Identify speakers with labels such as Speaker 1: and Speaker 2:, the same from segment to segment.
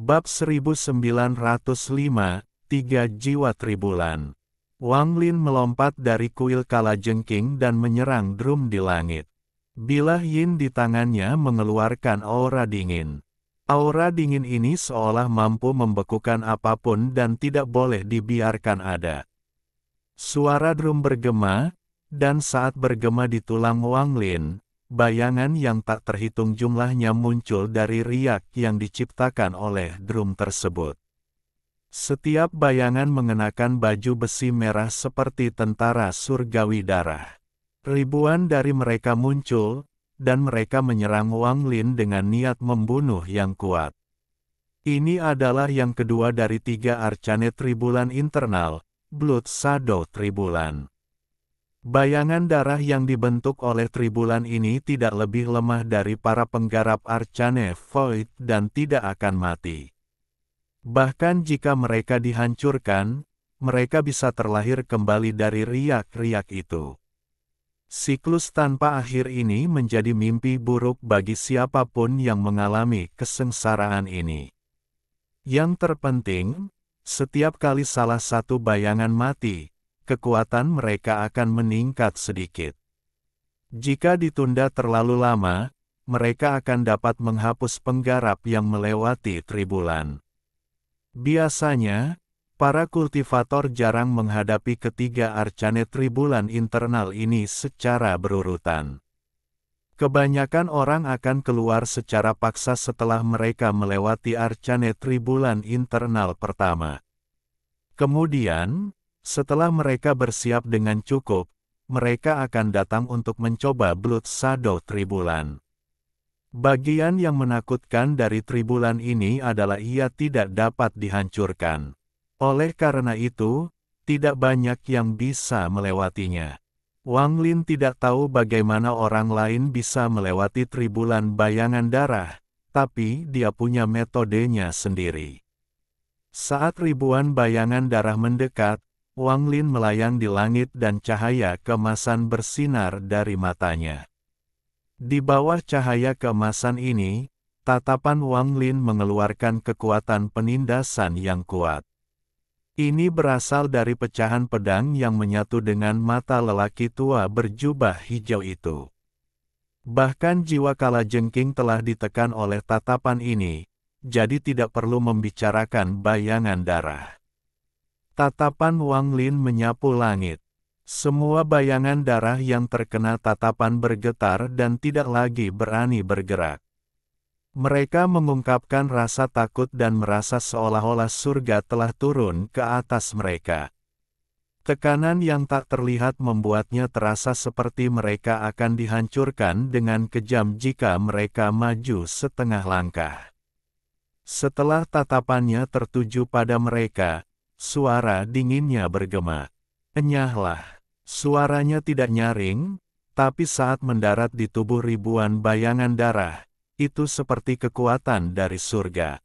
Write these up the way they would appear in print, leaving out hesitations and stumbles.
Speaker 1: Bab 1905, Tiga Jiwa Tribulan. Wang Lin melompat dari kuil kalajengking dan menyerang drum di langit. Bilah yin di tangannya mengeluarkan aura dingin. Aura dingin ini seolah mampu membekukan apapun dan tidak boleh dibiarkan ada. Suara drum bergema, dan saat bergema di tulang Wang Lin, bayangan yang tak terhitung jumlahnya muncul dari riak yang diciptakan oleh drum tersebut. Setiap bayangan mengenakan baju besi merah seperti tentara surgawi darah. Ribuan dari mereka muncul, dan mereka menyerang Wang Lin dengan niat membunuh yang kuat. Ini adalah yang kedua dari tiga arcane tribulan internal, Blood Shadow Tribulan. Bayangan darah yang dibentuk oleh tribulan ini tidak lebih lemah dari para penggarap arcane void dan tidak akan mati. Bahkan jika mereka dihancurkan, mereka bisa terlahir kembali dari riak-riak itu. Siklus tanpa akhir ini menjadi mimpi buruk bagi siapapun yang mengalami kesengsaraan ini. Yang terpenting, setiap kali salah satu bayangan mati, kekuatan mereka akan meningkat sedikit. Jika ditunda terlalu lama, mereka akan dapat menghapus penggarap yang melewati tribulan. Biasanya, para kultivator jarang menghadapi ketiga arcane tribulan internal ini secara berurutan. Kebanyakan orang akan keluar secara paksa setelah mereka melewati arcane tribulan internal pertama. Kemudian, setelah mereka bersiap dengan cukup, mereka akan datang untuk mencoba Blood Shadow Tribulan. Bagian yang menakutkan dari tribulan ini adalah ia tidak dapat dihancurkan. Oleh karena itu, tidak banyak yang bisa melewatinya. Wang Lin tidak tahu bagaimana orang lain bisa melewati tribulan bayangan darah, tapi dia punya metodenya sendiri. Saat ribuan bayangan darah mendekat, Wang Lin melayang di langit dan cahaya keemasan bersinar dari matanya. Di bawah cahaya keemasan ini, tatapan Wang Lin mengeluarkan kekuatan penindasan yang kuat. Ini berasal dari pecahan pedang yang menyatu dengan mata lelaki tua berjubah hijau itu. Bahkan jiwa kalajengking telah ditekan oleh tatapan ini, jadi tidak perlu membicarakan bayangan darah. Tatapan Wang Lin menyapu langit. Semua bayangan darah yang terkena tatapan bergetar dan tidak lagi berani bergerak. Mereka mengungkapkan rasa takut dan merasa seolah-olah surga telah turun ke atas mereka. Tekanan yang tak terlihat membuatnya terasa seperti mereka akan dihancurkan dengan kejam jika mereka maju setengah langkah. Setelah tatapannya tertuju pada mereka, suara dinginnya bergema. Enyahlah. Suaranya tidak nyaring, tapi saat mendarat di tubuh ribuan bayangan darah, itu seperti kekuatan dari surga.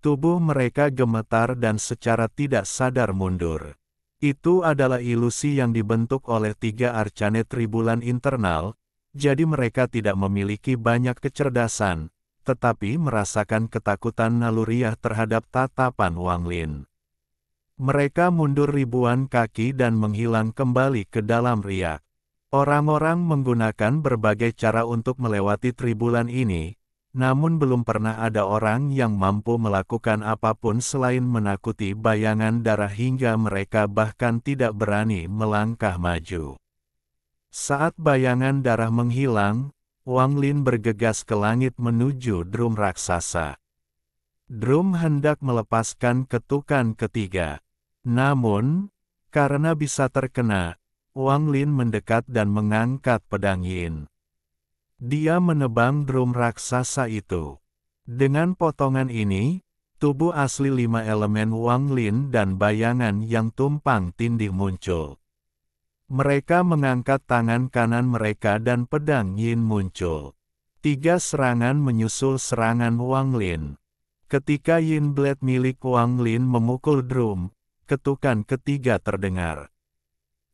Speaker 1: Tubuh mereka gemetar dan secara tidak sadar mundur. Itu adalah ilusi yang dibentuk oleh tiga arcane tribulan internal, jadi mereka tidak memiliki banyak kecerdasan, tetapi merasakan ketakutan naluriah terhadap tatapan Wang Lin. Mereka mundur ribuan kaki dan menghilang kembali ke dalam riak. Orang-orang menggunakan berbagai cara untuk melewati tribulan ini, namun belum pernah ada orang yang mampu melakukan apapun selain menakuti bayangan darah hingga mereka bahkan tidak berani melangkah maju. Saat bayangan darah menghilang, Wang Lin bergegas ke langit menuju drum raksasa. Drum hendak melepaskan ketukan ketiga. Namun, karena bisa terkena, Wang Lin mendekat dan mengangkat pedang yin. Dia menebang drum raksasa itu. Dengan potongan ini, tubuh asli 5 elemen Wang Lin dan bayangan yang tumpang tindih muncul. Mereka mengangkat tangan kanan mereka dan pedang yin muncul. 3 serangan menyusul serangan Wang Lin. Ketika yin blade milik Wang Lin memukul drum, ketukan ketiga terdengar.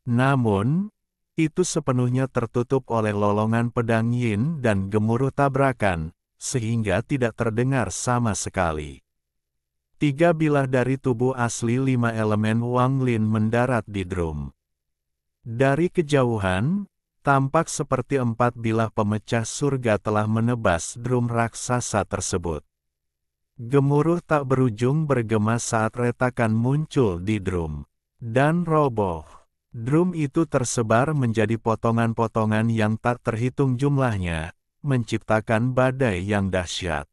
Speaker 1: Namun, itu sepenuhnya tertutup oleh lolongan pedang yin dan gemuruh tabrakan, sehingga tidak terdengar sama sekali. 3 bilah dari tubuh asli 5 elemen Wang Lin mendarat di drum. Dari kejauhan, tampak seperti 4 bilah pemecah surga telah menebas drum raksasa tersebut. Gemuruh tak berujung bergema saat retakan muncul di drum. Dan roboh. Drum itu tersebar menjadi potongan-potongan yang tak terhitung jumlahnya, menciptakan badai yang dahsyat.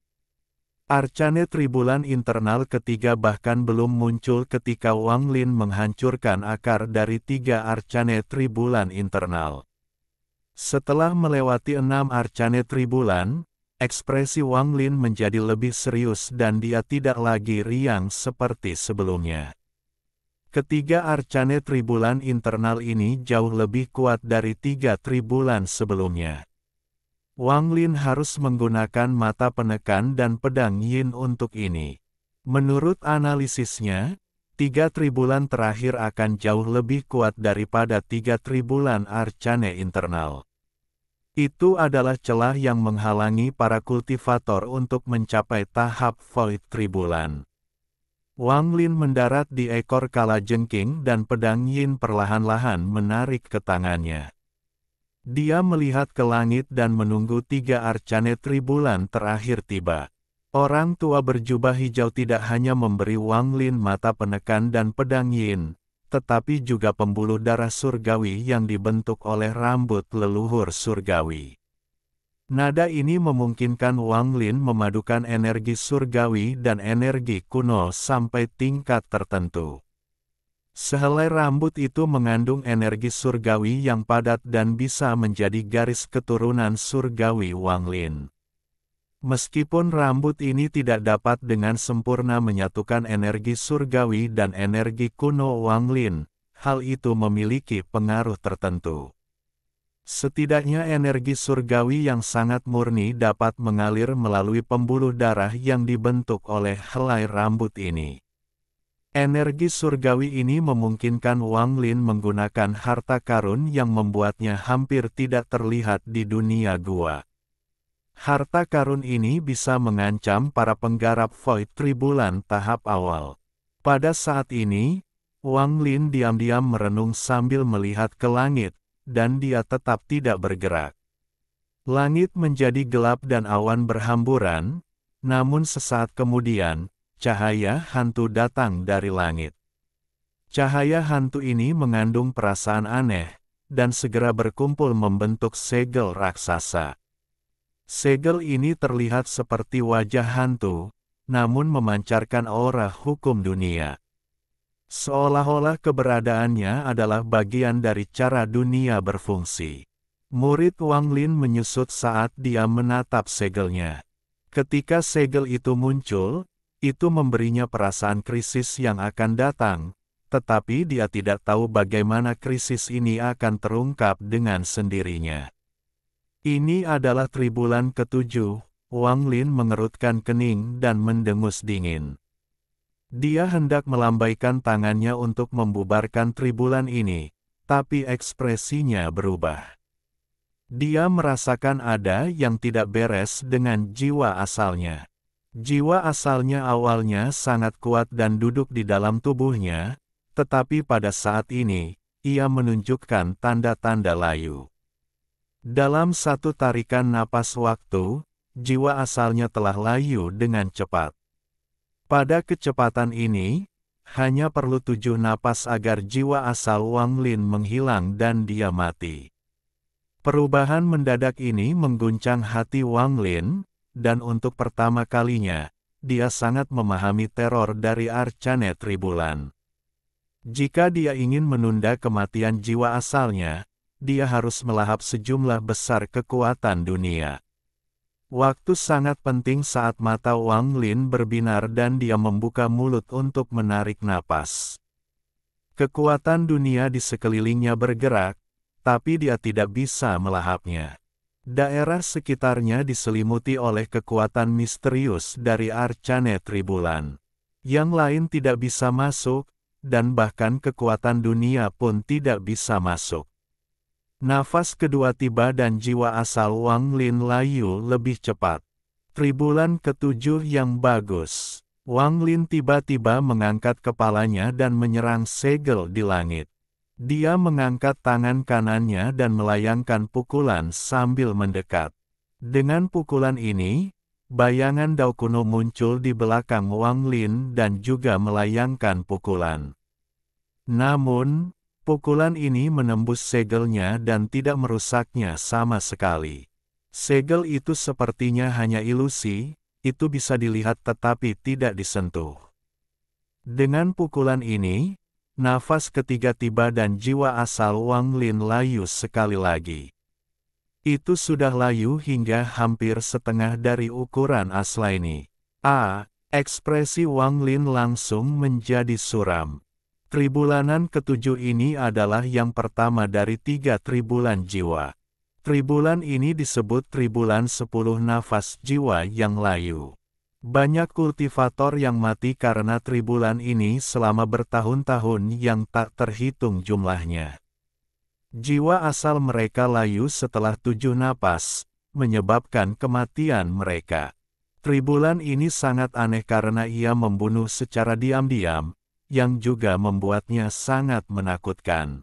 Speaker 1: Arcane Tribulan internal ketiga bahkan belum muncul ketika Wang Lin menghancurkan akar dari 3 Arcane Tribulan internal. Setelah melewati 6 Arcane Tribulan, ekspresi Wang Lin menjadi lebih serius dan dia tidak lagi riang seperti sebelumnya. Ketiga Arcane Tribulan internal ini jauh lebih kuat dari 3 tribulan sebelumnya. Wang Lin harus menggunakan mata penekan dan pedang yin untuk ini. Menurut analisisnya, 3 tribulan terakhir akan jauh lebih kuat daripada 3 tribulan Arcane internal. Itu adalah celah yang menghalangi para kultivator untuk mencapai tahap Void Tribulan. Wang Lin mendarat di ekor kalajengking dan pedang yin perlahan-lahan menarik ke tangannya. Dia melihat ke langit dan menunggu 3 Arcane Tribulan terakhir tiba. Orang tua berjubah hijau tidak hanya memberi Wang Lin mata penekan dan pedang yin, tetapi juga pembuluh darah surgawi yang dibentuk oleh rambut leluhur surgawi. Nada ini memungkinkan Wang Lin memadukan energi surgawi dan energi kuno sampai tingkat tertentu. Sehelai rambut itu mengandung energi surgawi yang padat dan bisa menjadi garis keturunan surgawi Wang Lin. Meskipun rambut ini tidak dapat dengan sempurna menyatukan energi surgawi dan energi kuno Wang Lin, hal itu memiliki pengaruh tertentu. Setidaknya energi surgawi yang sangat murni dapat mengalir melalui pembuluh darah yang dibentuk oleh helai rambut ini. Energi surgawi ini memungkinkan Wang Lin menggunakan harta karun yang membuatnya hampir tidak terlihat di dunia gua. Harta karun ini bisa mengancam para penggarap Void Tribulan tahap awal. Pada saat ini, Wang Lin diam-diam merenung sambil melihat ke langit, dan dia tetap tidak bergerak. Langit menjadi gelap dan awan berhamburan, namun sesaat kemudian, cahaya hantu datang dari langit. Cahaya hantu ini mengandung perasaan aneh, dan segera berkumpul membentuk segel raksasa. Segel ini terlihat seperti wajah hantu, namun memancarkan aura hukum dunia. Seolah-olah keberadaannya adalah bagian dari cara dunia berfungsi. Murid Wang Lin menyusut saat dia menatap segelnya. Ketika segel itu muncul, itu memberinya perasaan krisis yang akan datang, tetapi dia tidak tahu bagaimana krisis ini akan terungkap dengan sendirinya. Ini adalah tribulan ke-7, Wang Lin mengerutkan kening dan mendengus dingin. Dia hendak melambaikan tangannya untuk membubarkan tribulan ini, tapi ekspresinya berubah. Dia merasakan ada yang tidak beres dengan jiwa asalnya. Jiwa asalnya awalnya sangat kuat dan duduk di dalam tubuhnya, tetapi pada saat ini, ia menunjukkan tanda-tanda layu. Dalam satu tarikan napas waktu, jiwa asalnya telah layu dengan cepat. Pada kecepatan ini, hanya perlu 7 napas agar jiwa asal Wang Lin menghilang dan dia mati. Perubahan mendadak ini mengguncang hati Wang Lin, dan untuk pertama kalinya, dia sangat memahami teror dari Arcane Tribulan. Jika dia ingin menunda kematian jiwa asalnya, dia harus melahap sejumlah besar kekuatan dunia. Waktu sangat penting saat mata Wang Lin berbinar dan dia membuka mulut untuk menarik napas. Kekuatan dunia di sekelilingnya bergerak, tapi dia tidak bisa melahapnya. Daerah sekitarnya diselimuti oleh kekuatan misterius dari Arcane Tribulan. Yang lain tidak bisa masuk, dan bahkan kekuatan dunia pun tidak bisa masuk. Nafas kedua tiba dan jiwa asal Wang Lin layu lebih cepat. Tribulan ke-7 yang bagus. Wang Lin tiba-tiba mengangkat kepalanya dan menyerang segel di langit. Dia mengangkat tangan kanannya dan melayangkan pukulan sambil mendekat. Dengan pukulan ini, bayangan Dao kuno muncul di belakang Wang Lin dan juga melayangkan pukulan. Namun, pukulan ini menembus segelnya dan tidak merusaknya sama sekali. Segel itu sepertinya hanya ilusi, itu bisa dilihat tetapi tidak disentuh. Dengan pukulan ini, nafas ketiga tiba dan jiwa asal Wang Lin layu sekali lagi. Itu sudah layu hingga hampir setengah dari ukuran Aslaini. Ekspresi Wang Lin langsung menjadi suram. Tribulanan ketujuh ini adalah yang pertama dari 3 tribulan jiwa. Tribulan ini disebut tribulan 10 nafas jiwa yang layu. Banyak kultivator yang mati karena tribulan ini selama bertahun-tahun yang tak terhitung jumlahnya. Jiwa asal mereka layu setelah 7 napas, menyebabkan kematian mereka. Tribulan ini sangat aneh karena ia membunuh secara diam-diam, yang juga membuatnya sangat menakutkan.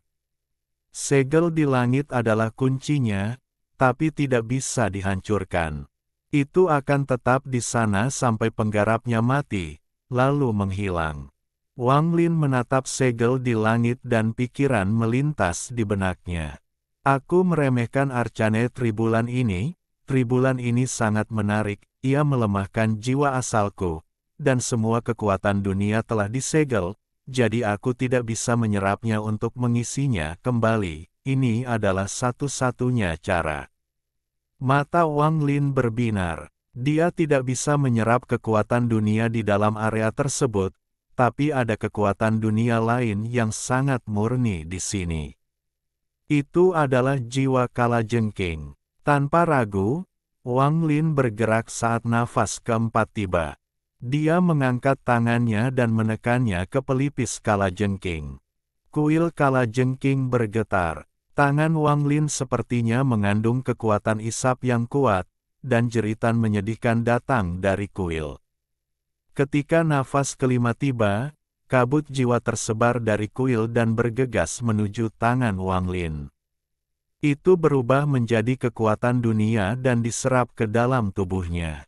Speaker 1: Segel di langit adalah kuncinya, tapi tidak bisa dihancurkan. Itu akan tetap di sana sampai penggarapnya mati, lalu menghilang. Wang Lin menatap segel di langit dan pikiran melintas di benaknya. Aku meremehkan arcane tribulan ini sangat menarik, ia melemahkan jiwa asalku, dan semua kekuatan dunia telah disegel, jadi aku tidak bisa menyerapnya untuk mengisinya kembali. Ini adalah satu-satunya cara. Mata Wang Lin berbinar. Dia tidak bisa menyerap kekuatan dunia di dalam area tersebut, tapi ada kekuatan dunia lain yang sangat murni di sini. Itu adalah jiwa kalajengking. Tanpa ragu, Wang Lin bergerak saat nafas keempat tiba. Dia mengangkat tangannya dan menekannya ke pelipis kalajengking. Kuil kalajengking bergetar. Tangan Wang Lin sepertinya mengandung kekuatan isap yang kuat, dan jeritan menyedihkan datang dari kuil. Ketika nafas kelima tiba, kabut jiwa tersebar dari kuil dan bergegas menuju tangan Wang Lin. Itu berubah menjadi kekuatan dunia dan diserap ke dalam tubuhnya.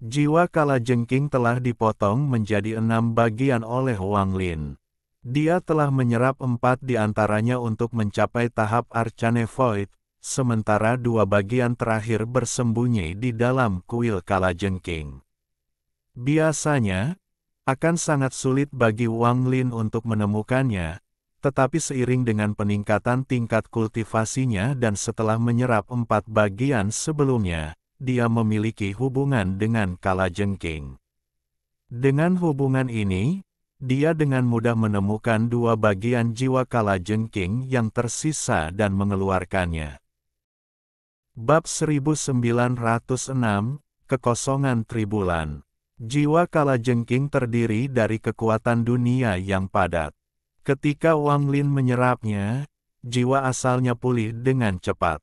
Speaker 1: Jiwa kalajengking telah dipotong menjadi 6 bagian oleh Wang Lin. Dia telah menyerap 4 di antaranya untuk mencapai tahap Arcane Void, sementara 2 bagian terakhir bersembunyi di dalam kuil kalajengking. Biasanya, akan sangat sulit bagi Wang Lin untuk menemukannya, tetapi seiring dengan peningkatan tingkat kultivasinya dan setelah menyerap 4 bagian sebelumnya, dia memiliki hubungan dengan kalajengking. Dengan hubungan ini, dia dengan mudah menemukan 2 bagian jiwa kalajengking yang tersisa dan mengeluarkannya. Bab 1906, Kekosongan Tribulan. Jiwa kalajengking terdiri dari kekuatan dunia yang padat. Ketika Wang Lin menyerapnya, jiwa asalnya pulih dengan cepat.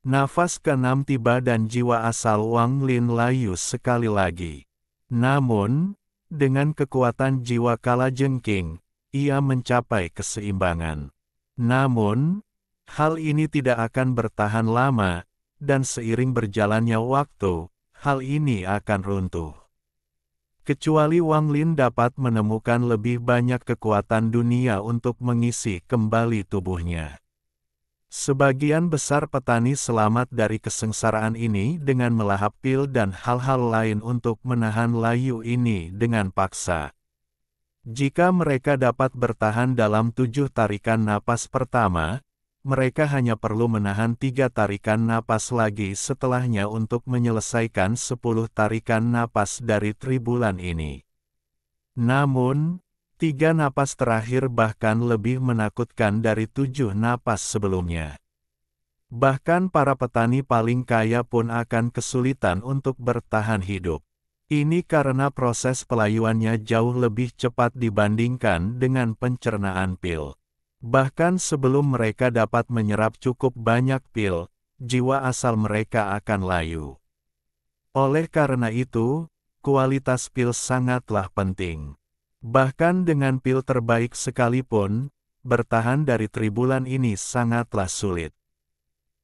Speaker 1: Nafas ke-6 tiba dan jiwa asal Wang Lin layu sekali lagi. Namun, dengan kekuatan jiwa kalajengking, ia mencapai keseimbangan. Namun, hal ini tidak akan bertahan lama, dan seiring berjalannya waktu, hal ini akan runtuh. Kecuali Wang Lin dapat menemukan lebih banyak kekuatan dunia untuk mengisi kembali tubuhnya. Sebagian besar petani selamat dari kesengsaraan ini dengan melahap pil dan hal-hal lain untuk menahan layu ini dengan paksa. Jika mereka dapat bertahan dalam 7 tarikan napas pertama, mereka hanya perlu menahan 3 tarikan napas lagi setelahnya untuk menyelesaikan 10 tarikan napas dari tribulan ini. Namun, 3 napas terakhir bahkan lebih menakutkan dari 7 napas sebelumnya. Bahkan para petani paling kaya pun akan kesulitan untuk bertahan hidup. Ini karena proses pelayuannya jauh lebih cepat dibandingkan dengan pencernaan pil. Bahkan sebelum mereka dapat menyerap cukup banyak pil, jiwa asal mereka akan layu. Oleh karena itu, kualitas pil sangatlah penting. Bahkan dengan pil terbaik sekalipun, bertahan dari tribulan ini sangatlah sulit.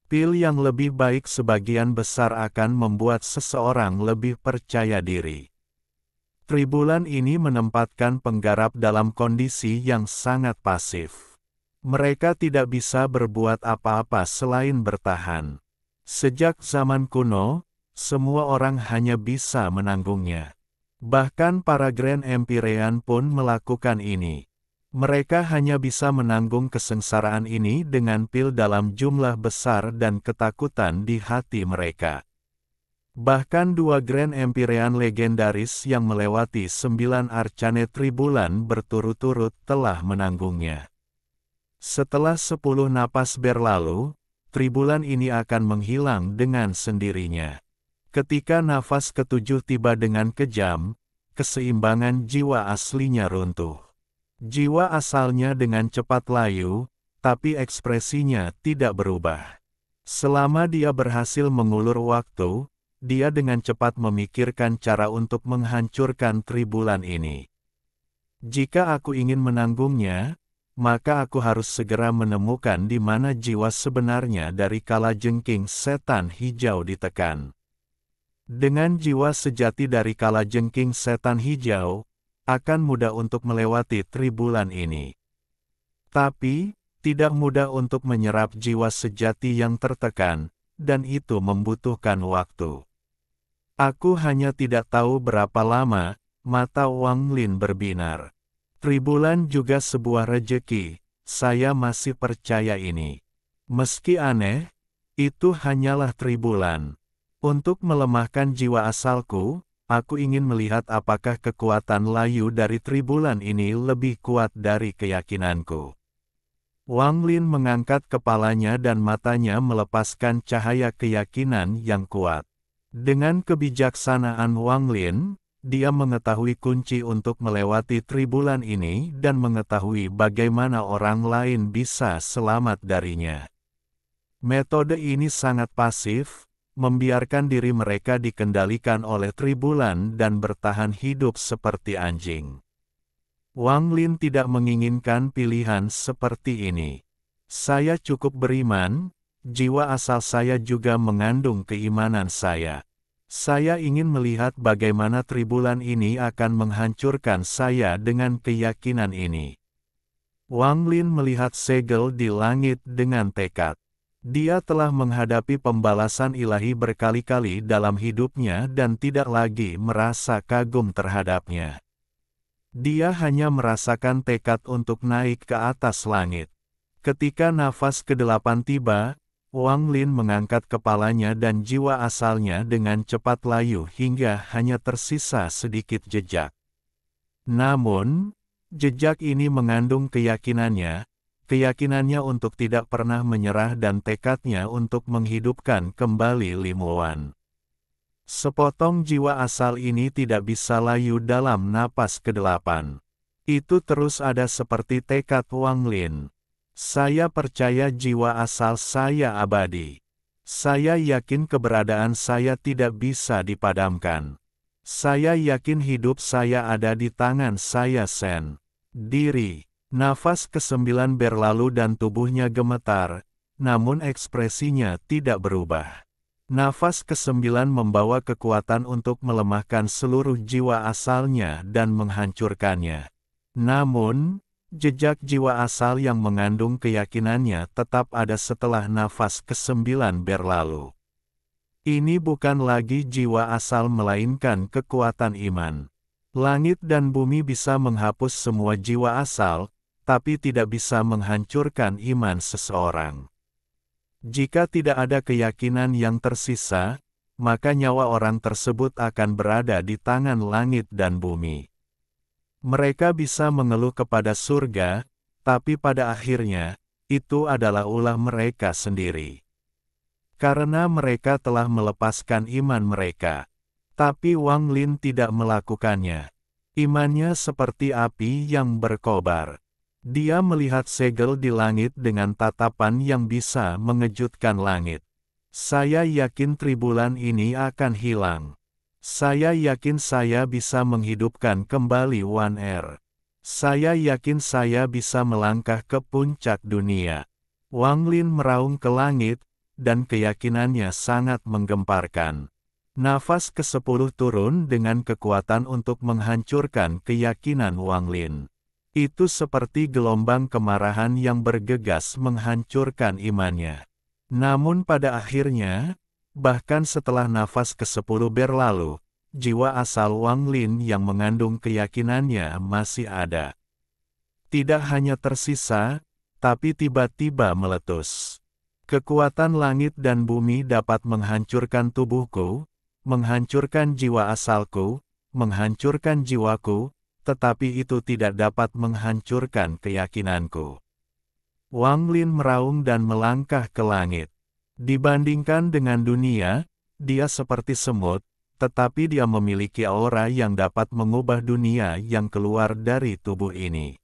Speaker 1: Pil yang lebih baik sebagian besar akan membuat seseorang lebih percaya diri. Tribulan ini menempatkan penggarap dalam kondisi yang sangat pasif. Mereka tidak bisa berbuat apa-apa selain bertahan. Sejak zaman kuno, semua orang hanya bisa menanggungnya. Bahkan para Grand Empyrean pun melakukan ini. Mereka hanya bisa menanggung kesengsaraan ini dengan pil dalam jumlah besar dan ketakutan di hati mereka. Bahkan 2 Grand Empyrean legendaris yang melewati 9 arcane tribulan berturut-turut telah menanggungnya. Setelah 10 napas berlalu, tribulan ini akan menghilang dengan sendirinya. Ketika nafas ketujuh tiba dengan kejam, keseimbangan jiwa aslinya runtuh. Jiwa asalnya dengan cepat layu, tapi ekspresinya tidak berubah. Selama dia berhasil mengulur waktu, dia dengan cepat memikirkan cara untuk menghancurkan tribulan ini. Jika aku ingin menanggungnya, maka aku harus segera menemukan di mana jiwa sebenarnya dari kalajengking setan hijau ditekan. Dengan jiwa sejati dari kalajengking setan hijau, akan mudah untuk melewati tribulan ini. Tapi, tidak mudah untuk menyerap jiwa sejati yang tertekan, dan itu membutuhkan waktu. Aku hanya tidak tahu berapa lama, mata Wang Lin berbinar. Tribulan juga sebuah rejeki, saya masih percaya ini. Meski aneh, itu hanyalah tribulan. Untuk melemahkan jiwa asalku, aku ingin melihat apakah kekuatan layu dari tribulan ini lebih kuat dari keyakinanku. Wang Lin mengangkat kepalanya dan matanya melepaskan cahaya keyakinan yang kuat. Dengan kebijaksanaan Wang Lin, dia mengetahui kunci untuk melewati tribulan ini dan mengetahui bagaimana orang lain bisa selamat darinya. Metode ini sangat pasif, membiarkan diri mereka dikendalikan oleh tribulan dan bertahan hidup seperti anjing. Wang Lin tidak menginginkan pilihan seperti ini. Saya cukup beriman, jiwa asal saya juga mengandung keimanan saya. Saya ingin melihat bagaimana tribulan ini akan menghancurkan saya dengan keyakinan ini. Wang Lin melihat segel di langit dengan tekad. Dia telah menghadapi pembalasan ilahi berkali-kali dalam hidupnya dan tidak lagi merasa kagum terhadapnya. Dia hanya merasakan tekad untuk naik ke atas langit. Ketika nafas ke-8 tiba, Wang Lin mengangkat kepalanya dan jiwa asalnya dengan cepat layu hingga hanya tersisa sedikit jejak. Namun, jejak ini mengandung keyakinannya untuk tidak pernah menyerah dan tekadnya untuk menghidupkan kembali Limuan. Sepotong jiwa asal ini tidak bisa layu dalam napas ke-8. Itu terus ada seperti tekad Wang Lin. Saya percaya jiwa asal saya abadi. Saya yakin keberadaan saya tidak bisa dipadamkan. Saya yakin hidup saya ada di tangan saya sendiri. Nafas ke-9 berlalu dan tubuhnya gemetar, namun ekspresinya tidak berubah. Nafas ke-9 membawa kekuatan untuk melemahkan seluruh jiwa asalnya dan menghancurkannya. Namun, jejak jiwa asal yang mengandung keyakinannya tetap ada setelah nafas ke-9 berlalu. Ini bukan lagi jiwa asal melainkan kekuatan iman. Langit dan bumi bisa menghapus semua jiwa asal, tapi tidak bisa menghancurkan iman seseorang. Jika tidak ada keyakinan yang tersisa, maka nyawa orang tersebut akan berada di tangan langit dan bumi. Mereka bisa mengeluh kepada surga, tapi pada akhirnya, itu adalah ulah mereka sendiri. Karena mereka telah melepaskan iman mereka. Tapi Wang Lin tidak melakukannya. Imannya seperti api yang berkobar. Dia melihat segel di langit dengan tatapan yang bisa mengejutkan langit. Saya yakin tribulan ini akan hilang. Saya yakin saya bisa menghidupkan kembali One Air. Saya yakin saya bisa melangkah ke puncak dunia. Wang Lin meraung ke langit, dan keyakinannya sangat menggemparkan. Nafas ke-10 turun dengan kekuatan untuk menghancurkan keyakinan Wang Lin. Itu seperti gelombang kemarahan yang bergegas menghancurkan imannya. Namun pada akhirnya, bahkan setelah nafas ke-10 berlalu, jiwa asal Wang Lin yang mengandung keyakinannya masih ada. Tidak hanya tersisa, tapi tiba-tiba meletus. Kekuatan langit dan bumi dapat menghancurkan tubuhku, menghancurkan jiwa asalku, menghancurkan jiwaku, tetapi itu tidak dapat menghancurkan keyakinanku. Wang Lin meraung dan melangkah ke langit. Dibandingkan dengan dunia, dia seperti semut, tetapi dia memiliki aura yang dapat mengubah dunia yang keluar dari tubuh ini.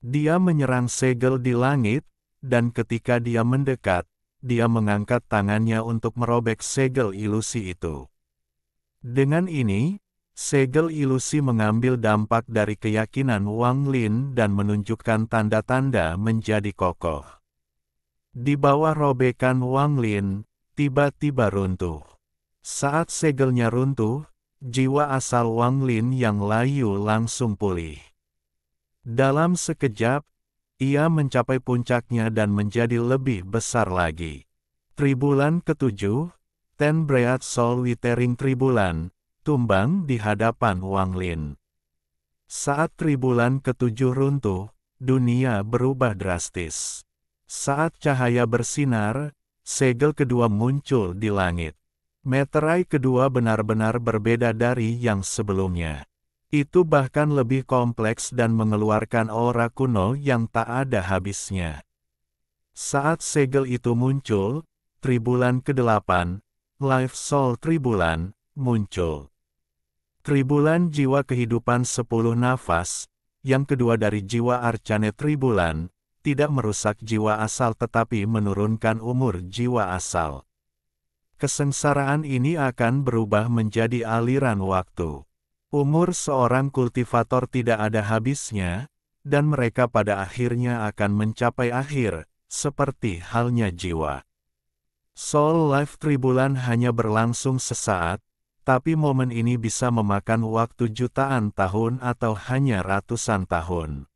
Speaker 1: Dia menyerang segel di langit, dan ketika dia mendekat, dia mengangkat tangannya untuk merobek segel ilusi itu. Dengan ini, segel ilusi mengambil dampak dari keyakinan Wang Lin dan menunjukkan tanda-tanda menjadi kokoh. Di bawah robekan Wang Lin, tiba-tiba runtuh. Saat segelnya runtuh, jiwa asal Wang Lin yang layu langsung pulih. Dalam sekejap, ia mencapai puncaknya dan menjadi lebih besar lagi. Tribulan ke-7, Ten Breath Soul Withering Tribulan, tumbang di hadapan Wang Lin. Saat tribulan ke-7 runtuh, dunia berubah drastis. Saat cahaya bersinar, segel kedua muncul di langit. Meterai kedua benar-benar berbeda dari yang sebelumnya. Itu bahkan lebih kompleks dan mengeluarkan aura kuno yang tak ada habisnya. Saat segel itu muncul, tribulan ke-8, Life Soul Tribulan, muncul. Tribulan jiwa kehidupan 10 nafas, yang kedua dari jiwa Arcane Tribulan, tidak merusak jiwa asal tetapi menurunkan umur jiwa asal. Kesengsaraan ini akan berubah menjadi aliran waktu. Umur seorang kultivator tidak ada habisnya, dan mereka pada akhirnya akan mencapai akhir, seperti halnya jiwa. Soul Life Tribulan hanya berlangsung sesaat, tapi momen ini bisa memakan waktu jutaan tahun atau hanya ratusan tahun.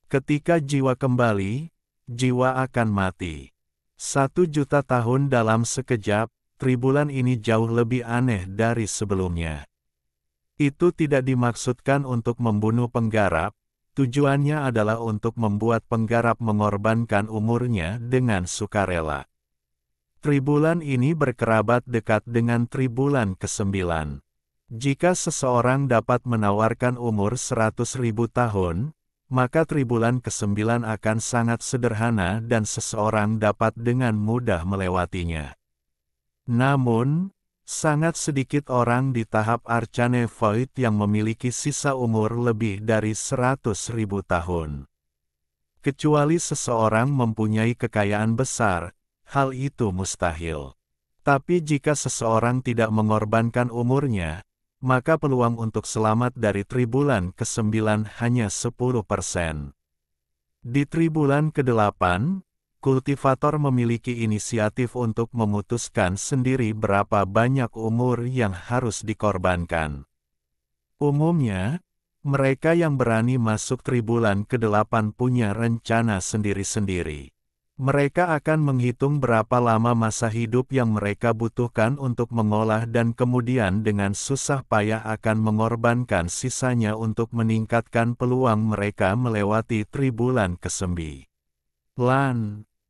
Speaker 1: Ketika jiwa kembali, jiwa akan mati. 1.000.000 tahun dalam sekejap, tribulan ini jauh lebih aneh dari sebelumnya. Itu tidak dimaksudkan untuk membunuh penggarap, tujuannya adalah untuk membuat penggarap mengorbankan umurnya dengan sukarela. Tribulan ini berkerabat dekat dengan tribulan ke-9. Jika seseorang dapat menawarkan umur 100.000 tahun, maka tribulan ke-9 akan sangat sederhana dan seseorang dapat dengan mudah melewatinya. Namun, sangat sedikit orang di tahap Arcane Void yang memiliki sisa umur lebih dari 100.000 tahun. Kecuali seseorang mempunyai kekayaan besar, hal itu mustahil. Tapi jika seseorang tidak mengorbankan umurnya, maka peluang untuk selamat dari tribulan ke-9 hanya 10%. Di tribulan ke-8, kultivator memiliki inisiatif untuk memutuskan sendiri berapa banyak umur yang harus dikorbankan. Umumnya, mereka yang berani masuk tribulan ke-8 punya rencana sendiri-sendiri. Mereka akan menghitung berapa lama masa hidup yang mereka butuhkan untuk mengolah dan kemudian dengan susah payah akan mengorbankan sisanya untuk meningkatkan peluang mereka melewati tribulan ke-9.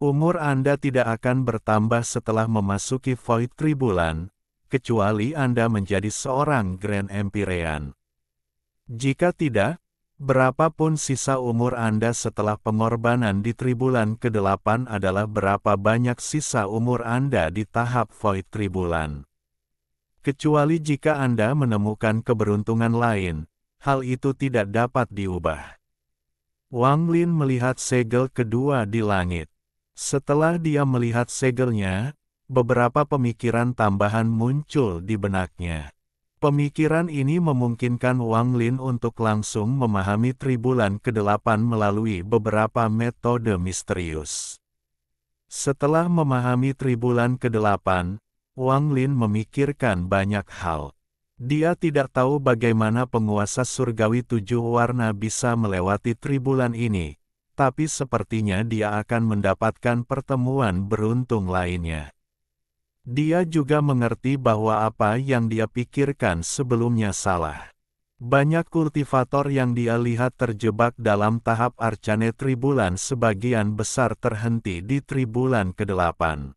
Speaker 1: Umur Anda tidak akan bertambah setelah memasuki Void Tribulan, kecuali Anda menjadi seorang Grand Empyrean. Jika tidak, berapapun sisa umur Anda setelah pengorbanan di tribulan ke-8 adalah berapa banyak sisa umur Anda di tahap Void Tribulan. Kecuali jika Anda menemukan keberuntungan lain, hal itu tidak dapat diubah. Wang Lin melihat segel kedua di langit. Setelah dia melihat segelnya, beberapa pemikiran tambahan muncul di benaknya. Pemikiran ini memungkinkan Wang Lin untuk langsung memahami tribulan ke-8 melalui beberapa metode misterius. Setelah memahami tribulan ke-8, Wang Lin memikirkan banyak hal. Dia tidak tahu bagaimana penguasa surgawi 7 warna bisa melewati tribulan ini, tapi sepertinya dia akan mendapatkan pertemuan beruntung lainnya. Dia juga mengerti bahwa apa yang dia pikirkan sebelumnya salah. Banyak kultivator yang dia lihat terjebak dalam tahap arcane tribulan sebagian besar terhenti di tribulan ke-8.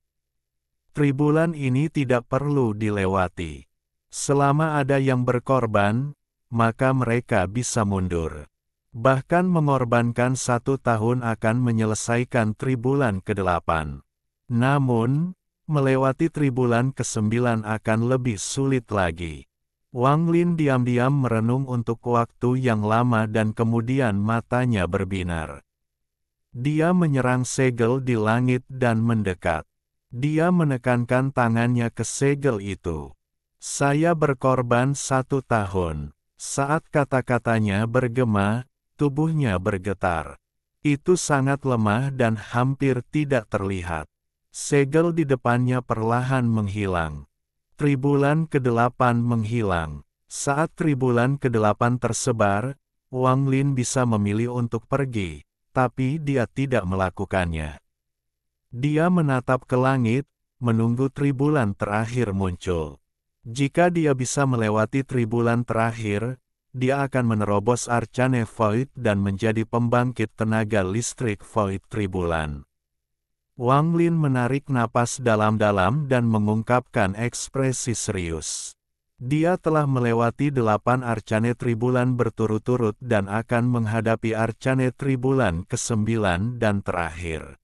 Speaker 1: Tribulan ini tidak perlu dilewati. Selama ada yang berkorban, maka mereka bisa mundur. Bahkan mengorbankan 1 tahun akan menyelesaikan tribulan ke-8. Namun, melewati tribulan ke-9 akan lebih sulit lagi. Wang Lin diam-diam merenung untuk waktu yang lama dan kemudian matanya berbinar. Dia menyerang segel di langit dan mendekat. Dia menekankan tangannya ke segel itu. Saya berkorban 1 tahun. Saat kata-katanya bergema, tubuhnya bergetar. Itu sangat lemah dan hampir tidak terlihat. Segel di depannya perlahan menghilang. Tribulan ke-8 menghilang. Saat tribulan ke-8 tersebar, Wang Lin bisa memilih untuk pergi, tapi dia tidak melakukannya. Dia menatap ke langit, menunggu tribulan terakhir muncul. Jika dia bisa melewati tribulan terakhir, dia akan menerobos Arcane Void dan menjadi pembangkit tenaga listrik Void tribulan. Wang Lin menarik napas dalam-dalam dan mengungkapkan ekspresi serius. Dia telah melewati 8 Arcane Tribulan berturut-turut dan akan menghadapi Arcane Tribulan ke-9 dan terakhir.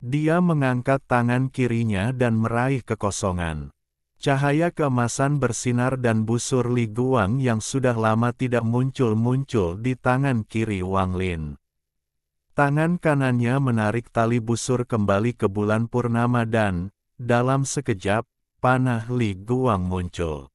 Speaker 1: Dia mengangkat tangan kirinya dan meraih kekosongan. Cahaya keemasan bersinar dan busur Li Guang yang sudah lama tidak muncul-muncul di tangan kiri Wang Lin. Tangan kanannya menarik tali busur kembali ke bulan purnama dan, dalam sekejap, panah Li Guang muncul.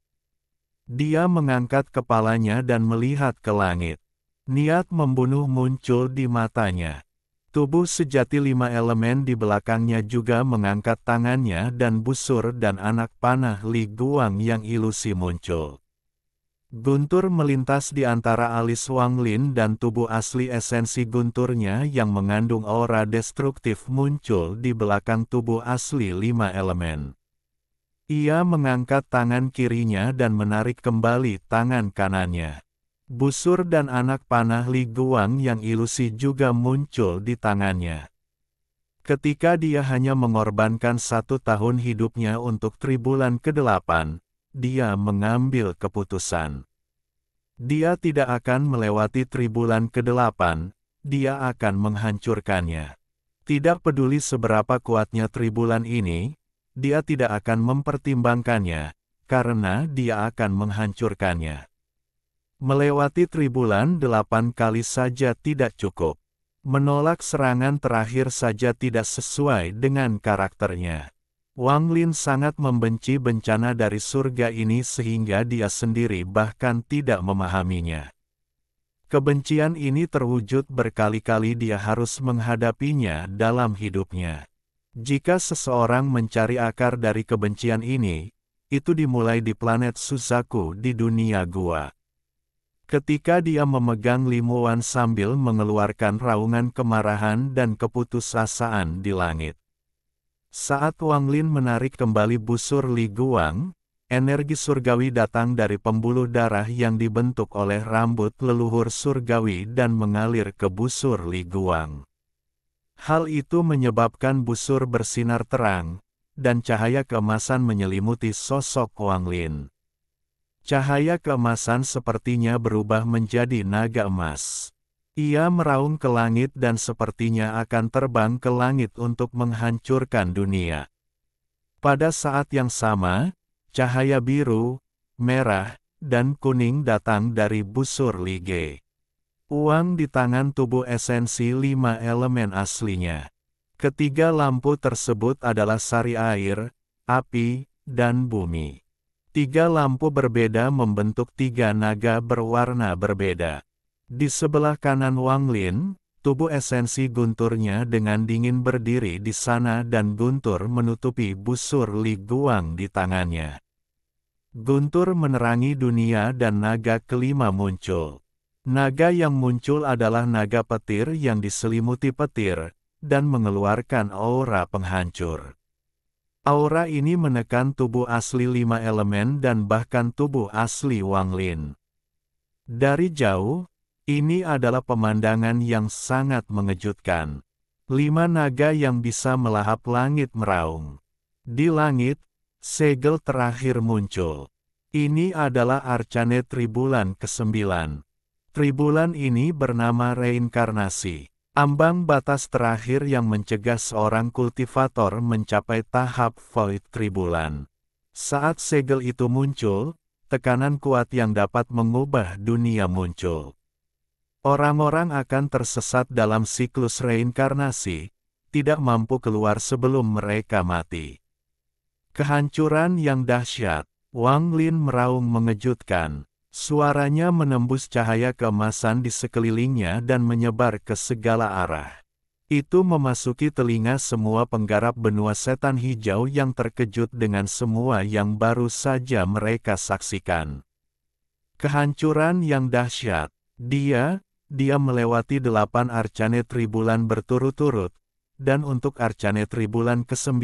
Speaker 1: Dia mengangkat kepalanya dan melihat ke langit. Niat membunuh muncul di matanya. Tubuh sejati 5 elemen di belakangnya juga mengangkat tangannya dan busur dan anak panah Li Guang yang ilusi muncul. Guntur melintas di antara alis Wang Lin dan tubuh asli esensi gunturnya yang mengandung aura destruktif muncul di belakang tubuh asli 5 elemen. Ia mengangkat tangan kirinya dan menarik kembali tangan kanannya. Busur dan anak panah Li Guang yang ilusi juga muncul di tangannya. Ketika dia hanya mengorbankan 1 tahun hidupnya untuk tribulan ke-8, dia mengambil keputusan. Dia tidak akan melewati tribulan ke-8, dia akan menghancurkannya. Tidak peduli seberapa kuatnya tribulan ini, dia tidak akan mempertimbangkannya, karena dia akan menghancurkannya. Melewati tribulan 8 kali saja tidak cukup. Menolak serangan terakhir saja tidak sesuai dengan karakternya. Wang Lin sangat membenci bencana dari surga ini sehingga dia sendiri bahkan tidak memahaminya. Kebencian ini terwujud berkali-kali dia harus menghadapinya dalam hidupnya. Jika seseorang mencari akar dari kebencian ini, itu dimulai di planet Suzaku di dunia gua. Ketika dia memegang limuan sambil mengeluarkan raungan kemarahan dan keputusasaan di langit. Saat Wang Lin menarik kembali busur Li Guang, energi surgawi datang dari pembuluh darah yang dibentuk oleh rambut leluhur surgawi dan mengalir ke busur Li Guang. Hal itu menyebabkan busur bersinar terang, dan cahaya keemasan menyelimuti sosok Wang Lin. Cahaya keemasan sepertinya berubah menjadi naga emas. Ia meraung ke langit dan sepertinya akan terbang ke langit untuk menghancurkan dunia. Pada saat yang sama, cahaya biru, merah, dan kuning datang dari busur Li Ge. Uang di tangan tubuh esensi 5 elemen aslinya. Ketiga lampu tersebut adalah sari air, api, dan bumi. 3 lampu berbeda membentuk 3 naga berwarna berbeda. Di sebelah kanan Wang Lin, tubuh esensi gunturnya dengan dingin berdiri di sana dan guntur menutupi busur Li Guang di tangannya. Guntur menerangi dunia dan naga kelima muncul. Naga yang muncul adalah naga petir yang diselimuti petir, dan mengeluarkan aura penghancur. Aura ini menekan tubuh asli 5 elemen dan bahkan tubuh asli Wang Lin. Dari jauh, ini adalah pemandangan yang sangat mengejutkan. 5 naga yang bisa melahap langit meraung. Di langit, segel terakhir muncul. Ini adalah Arcane Tribulan ke-9. Tribulan ini bernama reinkarnasi. Ambang batas terakhir yang mencegah seorang kultivator mencapai tahap Void Tribulan. Saat segel itu muncul, tekanan kuat yang dapat mengubah dunia muncul. Orang-orang akan tersesat dalam siklus reinkarnasi, tidak mampu keluar sebelum mereka mati. Kehancuran yang dahsyat. Wang Lin meraung mengejutkan. Suaranya menembus cahaya keemasan di sekelilingnya dan menyebar ke segala arah. Itu memasuki telinga semua penggarap benua setan hijau yang terkejut dengan semua yang baru saja mereka saksikan. Kehancuran yang dahsyat. Dia melewati 8 Arcane Tribulan berturut-turut, dan untuk Arcane Tribulan ke-9,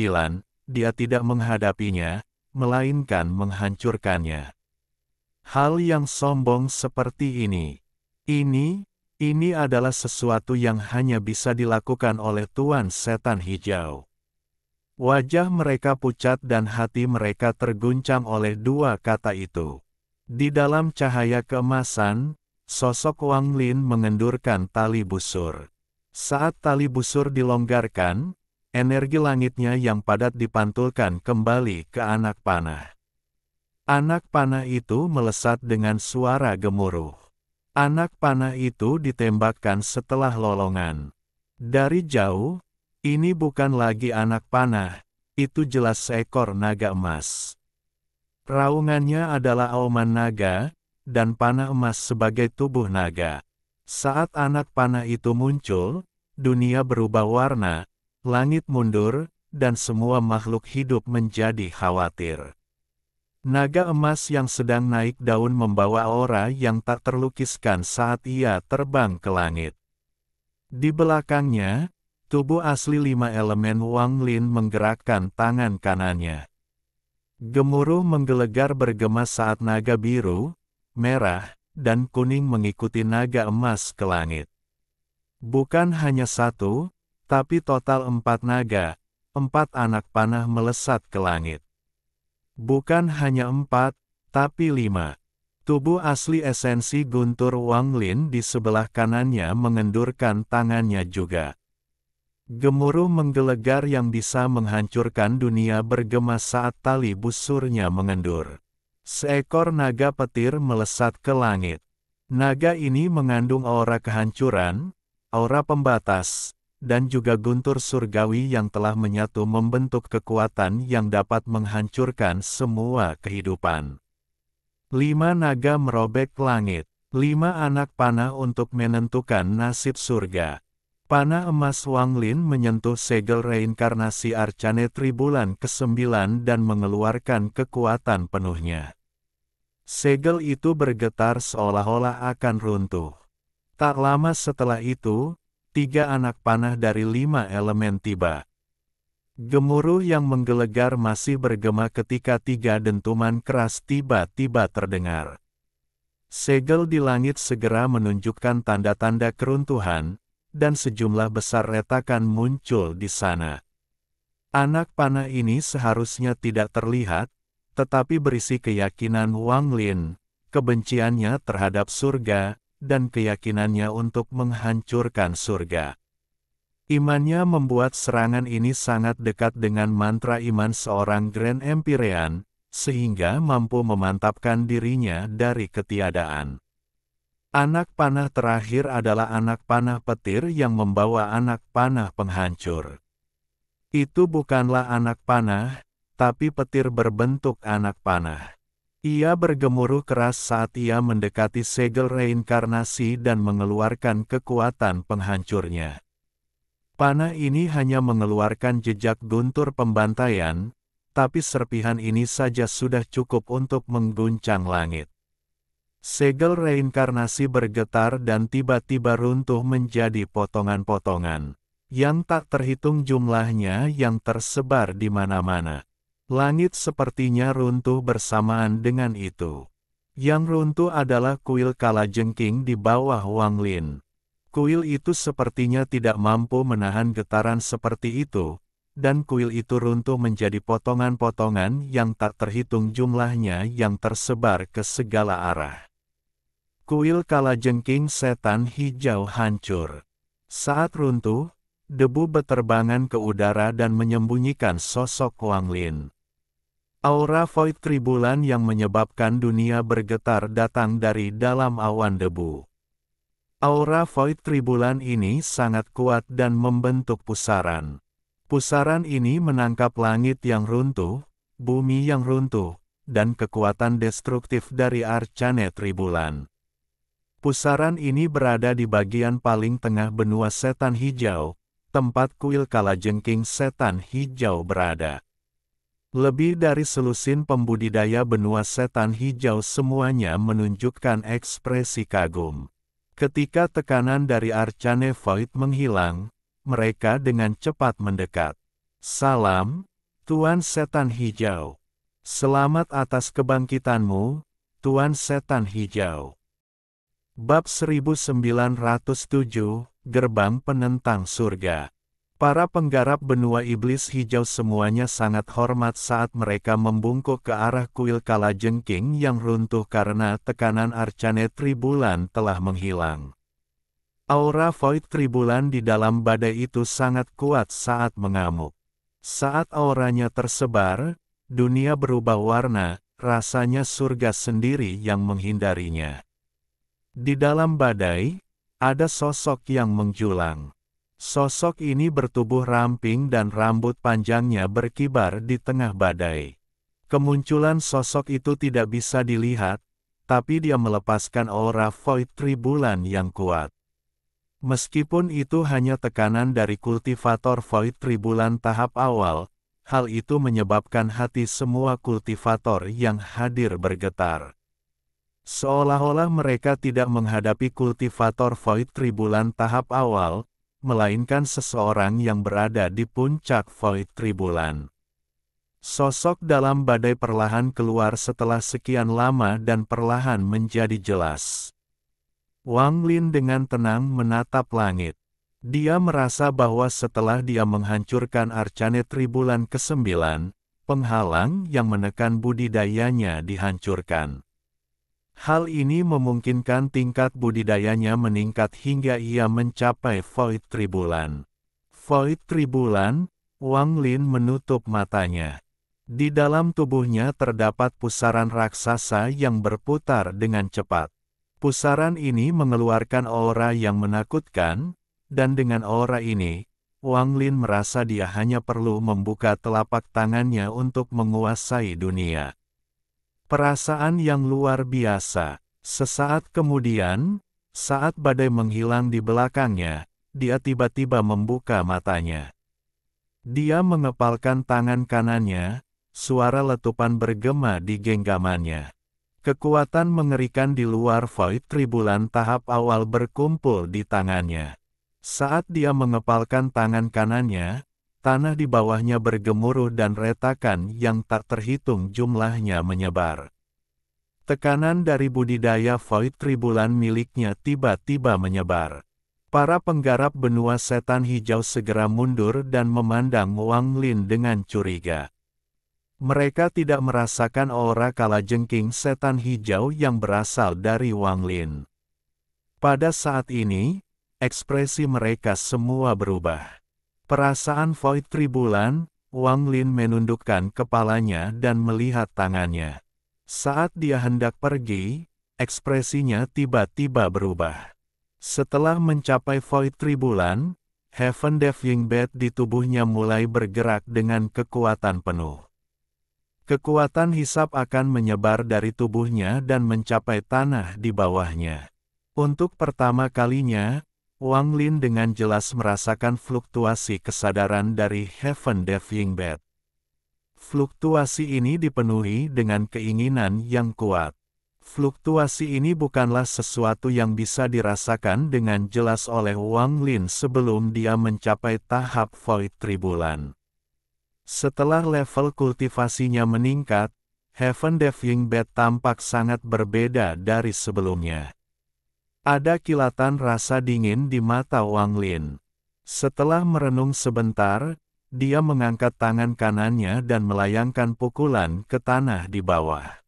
Speaker 1: dia tidak menghadapinya, melainkan menghancurkannya. Hal yang sombong seperti ini adalah sesuatu yang hanya bisa dilakukan oleh Tuan Setan Hijau. Wajah mereka pucat dan hati mereka terguncang oleh 2 kata itu. Di dalam cahaya keemasan, sosok Wang Lin mengendurkan tali busur. Saat tali busur dilonggarkan, energi langitnya yang padat dipantulkan kembali ke anak panah. Anak panah itu melesat dengan suara gemuruh. Anak panah itu ditembakkan setelah lolongan. Dari jauh, ini bukan lagi anak panah, itu jelas seekor naga emas. Raungannya adalah auman naga, dan panah emas sebagai tubuh naga. Saat anak panah itu muncul, dunia berubah warna, langit mundur, dan semua makhluk hidup menjadi khawatir. Naga emas yang sedang naik daun membawa aura yang tak terlukiskan saat ia terbang ke langit. Di belakangnya, tubuh asli 5 elemen Wang Lin menggerakkan tangan kanannya. Gemuruh menggelegar bergema saat naga biru, merah, dan kuning mengikuti naga emas ke langit. Bukan hanya 1, tapi total 4 naga, 4 anak panah melesat ke langit. Bukan hanya 4, tapi 5. Tubuh asli esensi guntur Wang Lin di sebelah kanannya mengendurkan tangannya juga. Gemuruh menggelegar yang bisa menghancurkan dunia bergema saat tali busurnya mengendur. Seekor naga petir melesat ke langit. Naga ini mengandung aura kehancuran, aura pembatas, dan juga guntur surgawi yang telah menyatu membentuk kekuatan yang dapat menghancurkan semua kehidupan. 5 naga merobek langit. 5 anak panah untuk menentukan nasib surga. Panah emas Wang Lin menyentuh segel reinkarnasi Arcane Tribulan ke-9 dan mengeluarkan kekuatan penuhnya. Segel itu bergetar seolah-olah akan runtuh. Tak lama setelah itu, 3 anak panah dari 5 elemen tiba. Gemuruh yang menggelegar masih bergema ketika 3 dentuman keras tiba-tiba terdengar. Segel di langit segera menunjukkan tanda-tanda keruntuhan, dan sejumlah besar retakan muncul di sana. Anak panah ini seharusnya tidak terlihat, tetapi berisi keyakinan Wang Lin, kebenciannya terhadap surga, dan keyakinannya untuk menghancurkan surga. Imannya membuat serangan ini sangat dekat dengan mantra iman seorang Grand Empyrean, sehingga mampu memantapkan dirinya dari ketiadaan. Anak panah terakhir adalah anak panah petir yang membawa anak panah penghancur. Itu bukanlah anak panah, tapi petir berbentuk anak panah. Ia bergemuruh keras saat ia mendekati segel reinkarnasi dan mengeluarkan kekuatan penghancurnya. Panah ini hanya mengeluarkan jejak guntur pembantaian, tapi serpihan ini saja sudah cukup untuk mengguncang langit. Segel reinkarnasi bergetar dan tiba-tiba runtuh menjadi potongan-potongan, yang tak terhitung jumlahnya yang tersebar di mana-mana. Langit sepertinya runtuh bersamaan dengan itu. Yang runtuh adalah kuil kalajengking di bawah Wang Lin. Kuil itu sepertinya tidak mampu menahan getaran seperti itu, dan kuil itu runtuh menjadi potongan-potongan yang tak terhitung jumlahnya yang tersebar ke segala arah. Kuil kalajengking setan hijau hancur. Saat runtuh, debu beterbangan ke udara dan menyembunyikan sosok Wang Lin. Aura void tribulan yang menyebabkan dunia bergetar datang dari dalam awan debu. Aura void tribulan ini sangat kuat dan membentuk pusaran. Pusaran ini menangkap langit yang runtuh, bumi yang runtuh, dan kekuatan destruktif dari arcane tribulan. Pusaran ini berada di bagian paling tengah benua setan hijau, tempat kuil kalajengking setan hijau berada. Lebih dari selusin pembudidaya benua setan hijau semuanya menunjukkan ekspresi kagum. Ketika tekanan dari arcane void menghilang, mereka dengan cepat mendekat. Salam, Tuan Setan Hijau. Selamat atas kebangkitanmu, Tuan Setan Hijau. Bab 1907, Gerbang Penentang Surga. Para penggarap benua iblis hijau semuanya sangat hormat saat mereka membungkuk ke arah kuil kalajengking yang runtuh karena tekanan arcane tribulan telah menghilang. Aura void tribulan di dalam badai itu sangat kuat saat mengamuk. Saat auranya tersebar, dunia berubah warna, rasanya surga sendiri yang menghindarinya. Di dalam badai, ada sosok yang menjulang. Sosok ini bertubuh ramping dan rambut panjangnya berkibar di tengah badai. Kemunculan sosok itu tidak bisa dilihat, tapi dia melepaskan aura void tribulan yang kuat. Meskipun itu hanya tekanan dari kultivator void tribulan tahap awal, hal itu menyebabkan hati semua kultivator yang hadir bergetar. Seolah-olah mereka tidak menghadapi kultivator void tribulan tahap awal, melainkan seseorang yang berada di puncak void tribulan. Sosok dalam badai perlahan keluar setelah sekian lama dan perlahan menjadi jelas. Wang Lin dengan tenang menatap langit. Dia merasa bahwa setelah dia menghancurkan arcane tribulan ke-9, penghalang yang menekan budidayanya dihancurkan. Hal ini memungkinkan tingkat budidayanya meningkat hingga ia mencapai void tribulan. Void tribulan, Wang Lin menutup matanya. Di dalam tubuhnya terdapat pusaran raksasa yang berputar dengan cepat. Pusaran ini mengeluarkan aura yang menakutkan, dan dengan aura ini, Wang Lin merasa dia hanya perlu membuka telapak tangannya untuk menguasai dunia. Perasaan yang luar biasa. Sesaat kemudian, saat badai menghilang di belakangnya, dia tiba-tiba membuka matanya. Dia mengepalkan tangan kanannya, suara letupan bergema di genggamannya. Kekuatan mengerikan di luar void tribulan tahap awal berkumpul di tangannya. Saat dia mengepalkan tangan kanannya, tanah di bawahnya bergemuruh dan retakan yang tak terhitung jumlahnya menyebar. Tekanan dari budidaya void tribulan miliknya tiba-tiba menyebar. Para penggarap benua setan hijau segera mundur dan memandang Wang Lin dengan curiga. Mereka tidak merasakan aura kalajengking setan hijau yang berasal dari Wang Lin. Pada saat ini, ekspresi mereka semua berubah. Perasaan void tribulan, Wang Lin menundukkan kepalanya dan melihat tangannya. Saat dia hendak pergi, ekspresinya tiba-tiba berubah. Setelah mencapai void tribulan, Heaven Diving Bed di tubuhnya mulai bergerak dengan kekuatan penuh. Kekuatan hisap akan menyebar dari tubuhnya dan mencapai tanah di bawahnya. Untuk pertama kalinya, Wang Lin dengan jelas merasakan fluktuasi kesadaran dari Heaven Death Bed. Fluktuasi ini dipenuhi dengan keinginan yang kuat. Fluktuasi ini bukanlah sesuatu yang bisa dirasakan dengan jelas oleh Wang Lin sebelum dia mencapai tahap Void Tribulan. Setelah level kultivasinya meningkat, Heaven Death Bed tampak sangat berbeda dari sebelumnya. Ada kilatan rasa dingin di mata Wang Lin. Setelah merenung sebentar, dia mengangkat tangan kanannya dan melayangkan pukulan ke tanah di bawah.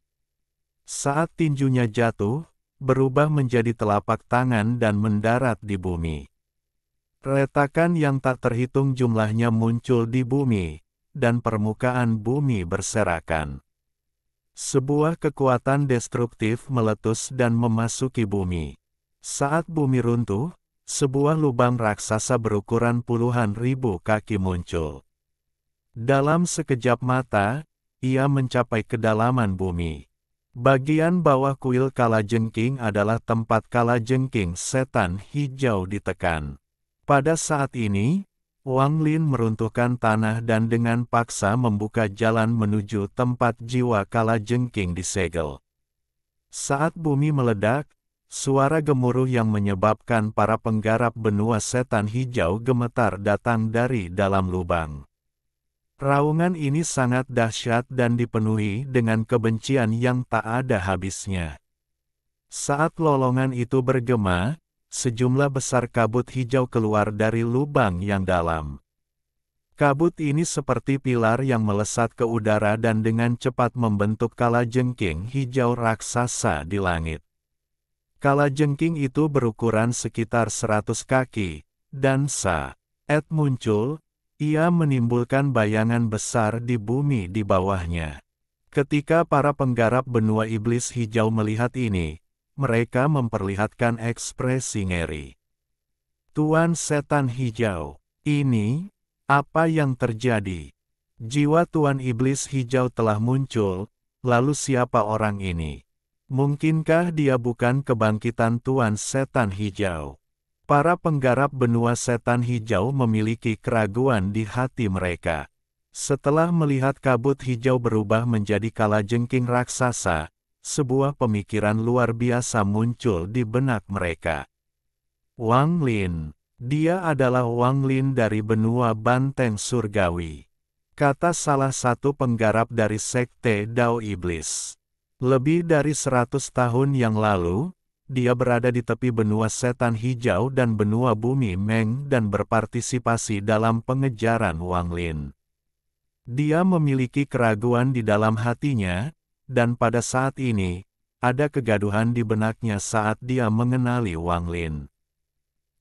Speaker 1: Saat tinjunya jatuh, berubah menjadi telapak tangan dan mendarat di bumi. Retakan yang tak terhitung jumlahnya muncul di bumi, dan permukaan bumi berserakan. Sebuah kekuatan destruktif meletus dan memasuki bumi. Saat bumi runtuh, sebuah lubang raksasa berukuran puluhan ribu kaki muncul. Dalam sekejap mata, ia mencapai kedalaman bumi. Bagian bawah kuil kalajengking adalah tempat kalajengking setan hijau ditekan. Pada saat ini, Wang Lin meruntuhkan tanah dan dengan paksa membuka jalan menuju tempat jiwa kalajengking disegel. Saat bumi meledak, suara gemuruh yang menyebabkan para penggarap benua setan hijau gemetar datang dari dalam lubang. Raungan ini sangat dahsyat dan dipenuhi dengan kebencian yang tak ada habisnya. Saat lolongan itu bergema, sejumlah besar kabut hijau keluar dari lubang yang dalam. Kabut ini seperti pilar yang melesat ke udara dan dengan cepat membentuk kalajengking hijau raksasa di langit. Kalajengking itu berukuran sekitar 100 kaki, dan saat muncul, ia menimbulkan bayangan besar di bumi di bawahnya. Ketika para penggarap benua iblis hijau melihat ini, mereka memperlihatkan ekspresi ngeri. Tuan Setan Hijau, ini, apa yang terjadi? Jiwa Tuan Iblis Hijau telah muncul, lalu siapa orang ini? Mungkinkah dia bukan kebangkitan Tuan Setan Hijau? Para penggarap benua setan hijau memiliki keraguan di hati mereka. Setelah melihat kabut hijau berubah menjadi kalajengking raksasa, sebuah pemikiran luar biasa muncul di benak mereka. Wang Lin. Dia adalah Wang Lin dari benua Banteng Surgawi. Kata salah satu penggarap dari Sekte Dao Iblis. Lebih dari 100 tahun yang lalu, dia berada di tepi benua setan hijau dan benua bumi Meng dan berpartisipasi dalam pengejaran Wang Lin. Dia memiliki keraguan di dalam hatinya, dan pada saat ini, ada kegaduhan di benaknya saat dia mengenali Wang Lin.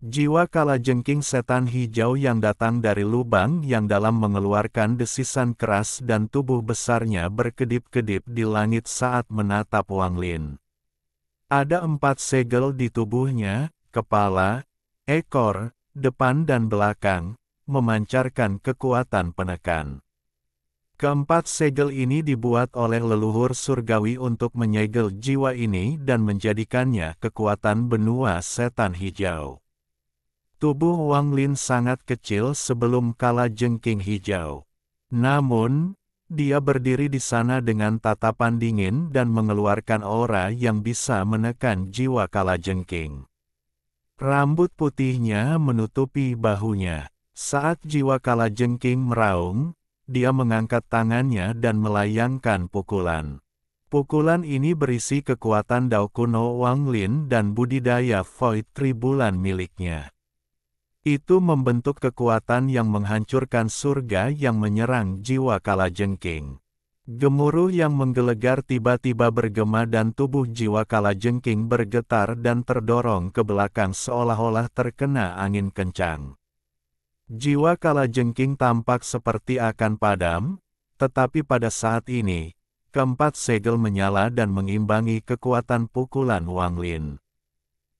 Speaker 1: Jiwa kalajengking setan hijau yang datang dari lubang yang dalam mengeluarkan desisan keras dan tubuh besarnya berkedip-kedip di langit saat menatap Wang Lin. Ada 4 segel di tubuhnya, kepala, ekor, depan dan belakang, memancarkan kekuatan penekan. Keempat segel ini dibuat oleh leluhur surgawi untuk menyegel jiwa ini dan menjadikannya kekuatan benua setan hijau. Tubuh Wang Lin sangat kecil sebelum kalajengking hijau. Namun, dia berdiri di sana dengan tatapan dingin dan mengeluarkan aura yang bisa menekan jiwa kalajengking. Rambut putihnya menutupi bahunya. Saat jiwa kalajengking meraung, dia mengangkat tangannya dan melayangkan pukulan. Pukulan ini berisi kekuatan Dao kuno Wang Lin dan budidaya Void Tribulan miliknya. Itu membentuk kekuatan yang menghancurkan surga yang menyerang jiwa kalajengking. Gemuruh yang menggelegar tiba-tiba bergema dan tubuh jiwa kalajengking bergetar dan terdorong ke belakang seolah-olah terkena angin kencang. Jiwa kalajengking tampak seperti akan padam, tetapi pada saat ini, keempat segel menyala dan mengimbangi kekuatan pukulan Wang Lin.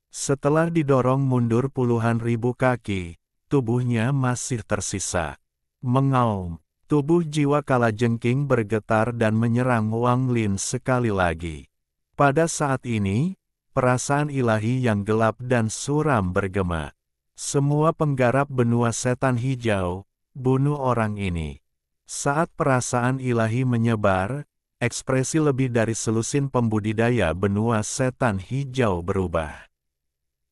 Speaker 1: Setelah didorong mundur puluhan ribu kaki, tubuhnya masih tersisa. Mengaum. Tubuh jiwa kalajengking bergetar dan menyerang Wang Lin sekali lagi. Pada saat ini, perasaan ilahi yang gelap dan suram bergema. Semua penggarap benua setan hijau, bunuh orang ini. Saat perasaan ilahi menyebar, ekspresi lebih dari selusin pembudidaya benua setan hijau berubah.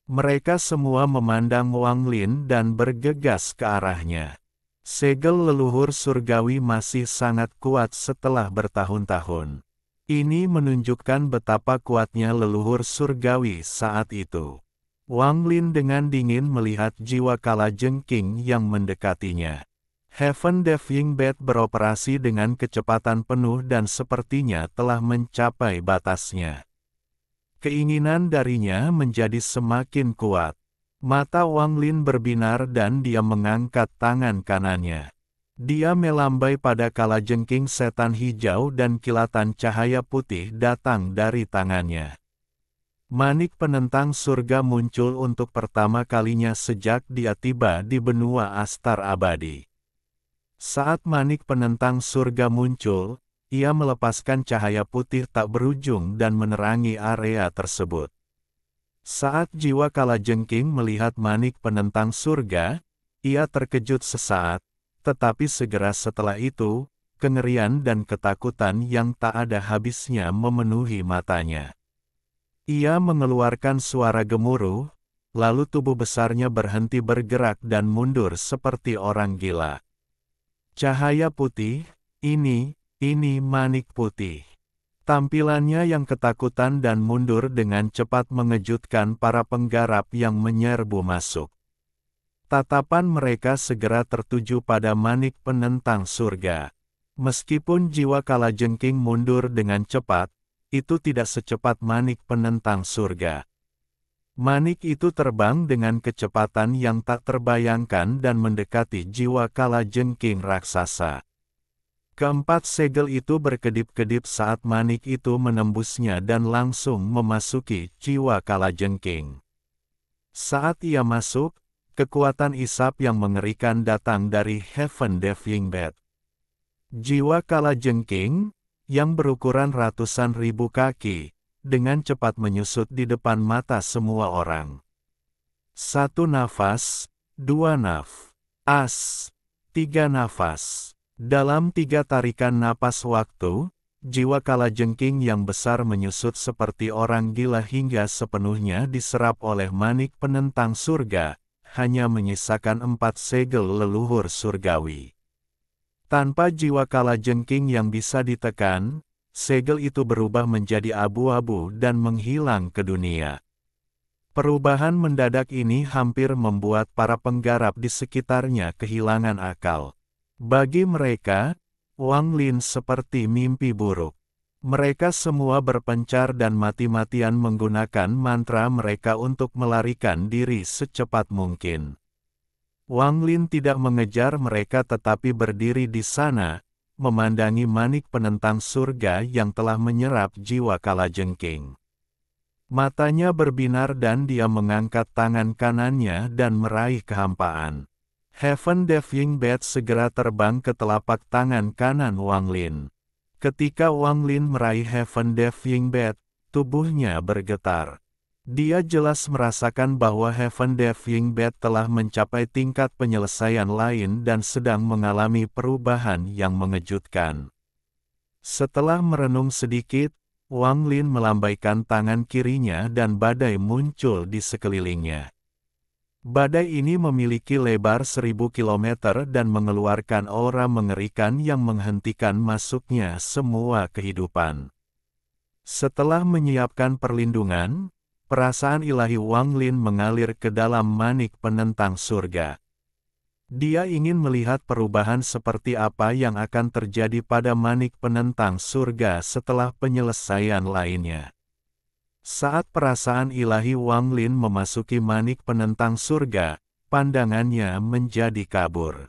Speaker 1: Mereka semua memandang Wang Lin dan bergegas ke arahnya. Segel leluhur surgawi masih sangat kuat setelah bertahun-tahun. Ini menunjukkan betapa kuatnya leluhur surgawi saat itu. Wang Lin dengan dingin melihat jiwa kalajengking yang mendekatinya. Heaven Diving Bat beroperasi dengan kecepatan penuh dan sepertinya telah mencapai batasnya. Keinginan darinya menjadi semakin kuat. Mata Wang Lin berbinar dan dia mengangkat tangan kanannya. Dia melambai pada kalajengking setan hijau dan kilatan cahaya putih datang dari tangannya. Manik penentang surga muncul untuk pertama kalinya sejak dia tiba di benua Astar Abadi. Saat manik penentang surga muncul, ia melepaskan cahaya putih tak berujung dan menerangi area tersebut. Saat jiwa kalajengking melihat manik penentang surga, ia terkejut sesaat, tetapi segera setelah itu, kengerian dan ketakutan yang tak ada habisnya memenuhi matanya. Ia mengeluarkan suara gemuruh, lalu tubuh besarnya berhenti bergerak dan mundur seperti orang gila. Cahaya putih, ini manik putih. Tampilannya yang ketakutan dan mundur dengan cepat mengejutkan para penggarap yang menyerbu masuk. Tatapan mereka segera tertuju pada manik penentang surga. Meskipun jiwa kalajengking mundur dengan cepat, itu tidak secepat manik penentang surga. Manik itu terbang dengan kecepatan yang tak terbayangkan dan mendekati jiwa kalajengking raksasa. Keempat segel itu berkedip-kedip saat manik itu menembusnya dan langsung memasuki jiwa kalajengking. Saat ia masuk, kekuatan isap yang mengerikan datang dari Heaven Diving Bat. Jiwa kalajengking, yang berukuran ratusan ribu kaki, dengan cepat menyusut di depan mata semua orang. Satu nafas, dua nafas, tiga nafas. Dalam tiga tarikan napas waktu, jiwa kalajengking yang besar menyusut seperti orang gila hingga sepenuhnya diserap oleh manik penentang surga, hanya menyisakan 4 segel leluhur surgawi. Tanpa jiwa kalajengking yang bisa ditekan, segel itu berubah menjadi abu-abu dan menghilang ke dunia. Perubahan mendadak ini hampir membuat para penggarap di sekitarnya kehilangan akal. Bagi mereka, Wang Lin seperti mimpi buruk. Mereka semua berpencar dan mati-matian menggunakan mantra mereka untuk melarikan diri secepat mungkin. Wang Lin tidak mengejar mereka tetapi berdiri di sana, memandangi manik penentang surga yang telah menyerap jiwa kalajengking. Matanya berbinar dan dia mengangkat tangan kanannya dan meraih kehampaan. Heaven Diving Bat segera terbang ke telapak tangan kanan Wang Lin. Ketika Wang Lin meraih Heaven Diving Bat, tubuhnya bergetar. Dia jelas merasakan bahwa Heaven Diving Bat telah mencapai tingkat penyelesaian lain dan sedang mengalami perubahan yang mengejutkan. Setelah merenung sedikit, Wang Lin melambaikan tangan kirinya dan badai muncul di sekelilingnya. Badai ini memiliki lebar 1000 km dan mengeluarkan aura mengerikan yang menghentikan masuknya semua kehidupan. Setelah menyiapkan perlindungan, perasaan ilahi Wang Lin mengalir ke dalam manik penentang surga. Dia ingin melihat perubahan seperti apa yang akan terjadi pada manik penentang surga setelah penyelesaian lainnya. Saat perasaan ilahi Wang Lin memasuki manik penentang surga, pandangannya menjadi kabur.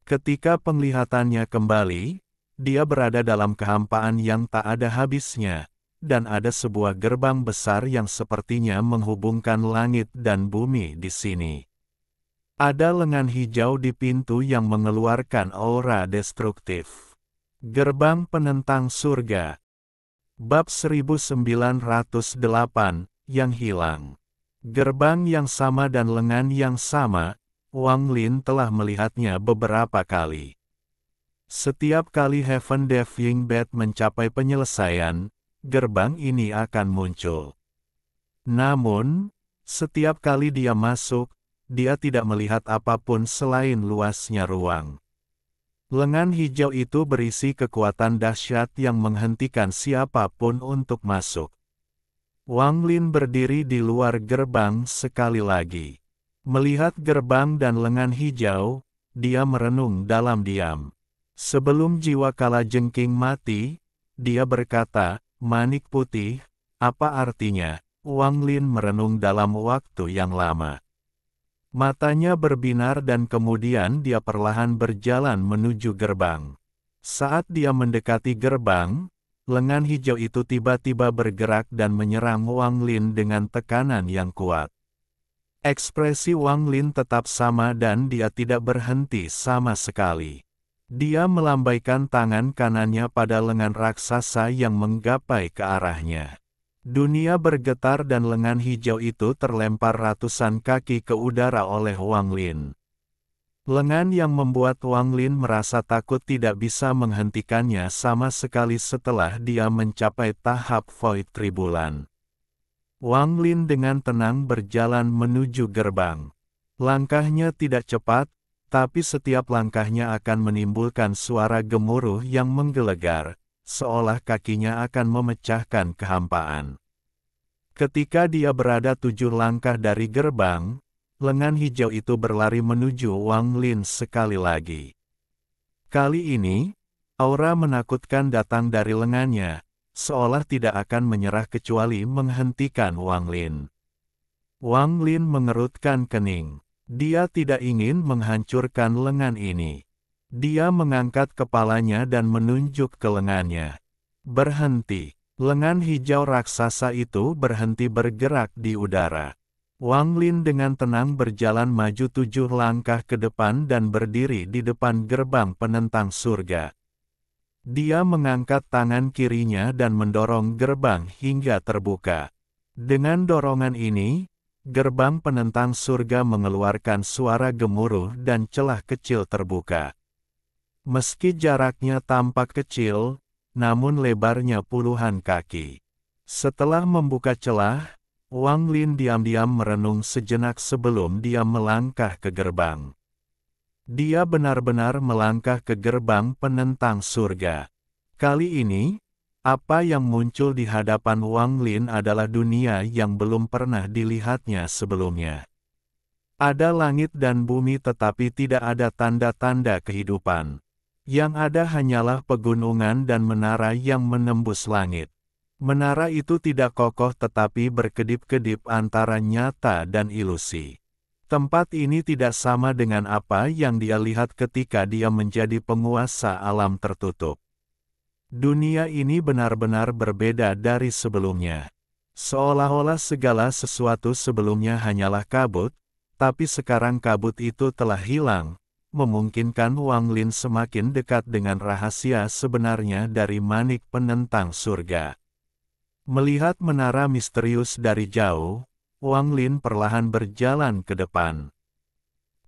Speaker 1: Ketika penglihatannya kembali, dia berada dalam kehampaan yang tak ada habisnya, dan ada sebuah gerbang besar yang sepertinya menghubungkan langit dan bumi di sini. Ada lengan hijau di pintu yang mengeluarkan aura destruktif. Gerbang penentang surga. Bab 1908, yang hilang. Gerbang yang sama dan lengan yang sama, Wang Lin telah melihatnya beberapa kali. Setiap kali Heaven Diving Bed mencapai penyelesaian, gerbang ini akan muncul. Namun, setiap kali dia masuk, dia tidak melihat apapun selain luasnya ruang. Lengan hijau itu berisi kekuatan dahsyat yang menghentikan siapapun untuk masuk. Wang Lin berdiri di luar gerbang sekali lagi. Melihat gerbang dan lengan hijau, dia merenung dalam diam. Sebelum jiwa kalajengking mati, dia berkata, "Manik putih, apa artinya?" Wang Lin merenung dalam waktu yang lama. Matanya berbinar dan kemudian dia perlahan berjalan menuju gerbang. Saat dia mendekati gerbang, lengan hijau itu tiba-tiba bergerak dan menyerang Wang Lin dengan tekanan yang kuat. Ekspresi Wang Lin tetap sama dan dia tidak berhenti sama sekali. Dia melambaikan tangan kanannya pada lengan raksasa yang menggapai ke arahnya. Dunia bergetar dan lengan hijau itu terlempar ratusan kaki ke udara oleh Wang Lin. Lengan yang membuat Wang Lin merasa takut tidak bisa menghentikannya sama sekali setelah dia mencapai tahap Void Tribulan. Wang Lin dengan tenang berjalan menuju gerbang. Langkahnya tidak cepat, tapi setiap langkahnya akan menimbulkan suara gemuruh yang menggelegar, seolah kakinya akan memecahkan kehampaan. Ketika dia berada 7 langkah dari gerbang, lengan hijau itu berlari menuju Wang Lin sekali lagi. Kali ini, aura menakutkan datang dari lengannya, seolah tidak akan menyerah kecuali menghentikan Wang Lin. Wang Lin mengerutkan kening. Dia tidak ingin menghancurkan lengan ini. Dia mengangkat kepalanya dan menunjuk ke lengannya. Berhenti. Lengan hijau raksasa itu berhenti bergerak di udara. Wang Lin dengan tenang berjalan maju 7 langkah ke depan dan berdiri di depan gerbang penentang surga. Dia mengangkat tangan kirinya dan mendorong gerbang hingga terbuka. Dengan dorongan ini, gerbang penentang surga mengeluarkan suara gemuruh dan celah kecil terbuka. Meski jaraknya tampak kecil, namun lebarnya puluhan kaki. Setelah membuka celah, Wang Lin diam-diam merenung sejenak sebelum dia melangkah ke gerbang. Dia benar-benar melangkah ke gerbang penentang surga. Kali ini, apa yang muncul di hadapan Wang Lin adalah dunia yang belum pernah dilihatnya sebelumnya. Ada langit dan bumi tetapi tidak ada tanda-tanda kehidupan. Yang ada hanyalah pegunungan dan menara yang menembus langit. Menara itu tidak kokoh tetapi berkedip-kedip antara nyata dan ilusi. Tempat ini tidak sama dengan apa yang dia lihat ketika dia menjadi penguasa alam tertutup. Dunia ini benar-benar berbeda dari sebelumnya. Seolah-olah segala sesuatu sebelumnya hanyalah kabut, tapi sekarang kabut itu telah hilang, memungkinkan Wang Lin semakin dekat dengan rahasia sebenarnya dari manik penentang surga. Melihat menara misterius dari jauh, Wang Lin perlahan berjalan ke depan.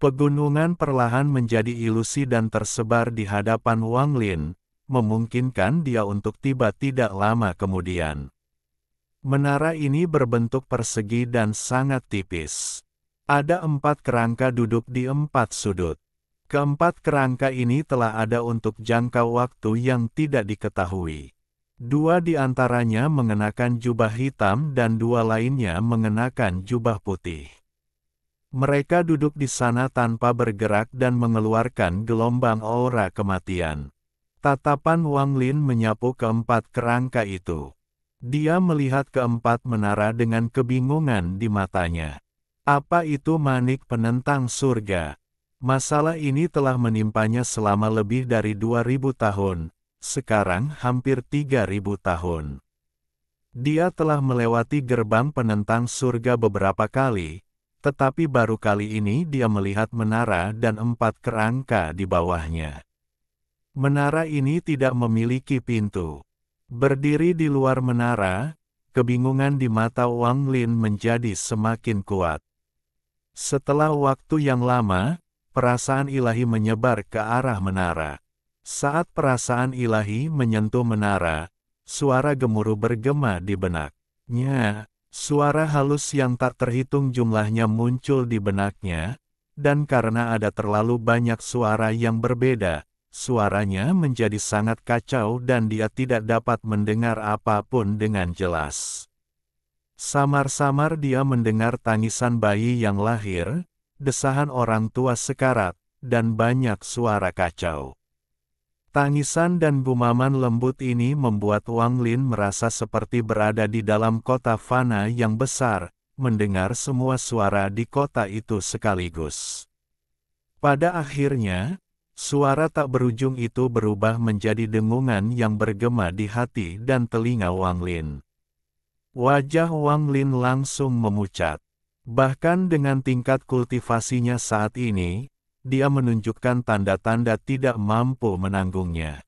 Speaker 1: Pegunungan perlahan menjadi ilusi dan tersebar di hadapan Wang Lin, memungkinkan dia untuk tiba tidak lama kemudian. Menara ini berbentuk persegi dan sangat tipis. Ada 4 kerangka duduk di 4 sudut. Keempat kerangka ini telah ada untuk jangka waktu yang tidak diketahui. 2 di antaranya mengenakan jubah hitam dan 2 lainnya mengenakan jubah putih. Mereka duduk di sana tanpa bergerak dan mengeluarkan gelombang aura kematian. Tatapan Wang Lin menyapu keempat kerangka itu. Dia melihat keempat menara dengan kebingungan di matanya. Apa itu manik penentang surga? Masalah ini telah menimpanya selama lebih dari 2000 tahun, sekarang hampir 3000 tahun. Dia telah melewati gerbang penentang surga beberapa kali, Tetapi baru kali ini dia melihat menara dan 4 kerangka di bawahnya. Menara ini tidak memiliki pintu. Berdiri di luar menara, kebingungan di mata Wang Lin menjadi semakin kuat. Setelah waktu yang lama, perasaan ilahi menyebar ke arah menara. Saat perasaan ilahi menyentuh menara, suara gemuruh bergema di benaknya. Suara halus yang tak terhitung jumlahnya muncul di benaknya, dan karena ada terlalu banyak suara yang berbeda, suaranya menjadi sangat kacau dan dia tidak dapat mendengar apapun dengan jelas. Samar-samar dia mendengar tangisan bayi yang lahir, desahan orang tua sekarat, dan banyak suara kacau. Tangisan dan gumaman lembut ini membuat Wang Lin merasa seperti berada di dalam kota fana yang besar, mendengar semua suara di kota itu sekaligus. Pada akhirnya, suara tak berujung itu berubah menjadi dengungan yang bergema di hati dan telinga Wang Lin. Wajah Wang Lin langsung memucat. Bahkan dengan tingkat kultivasinya saat ini, dia menunjukkan tanda-tanda tidak mampu menanggungnya.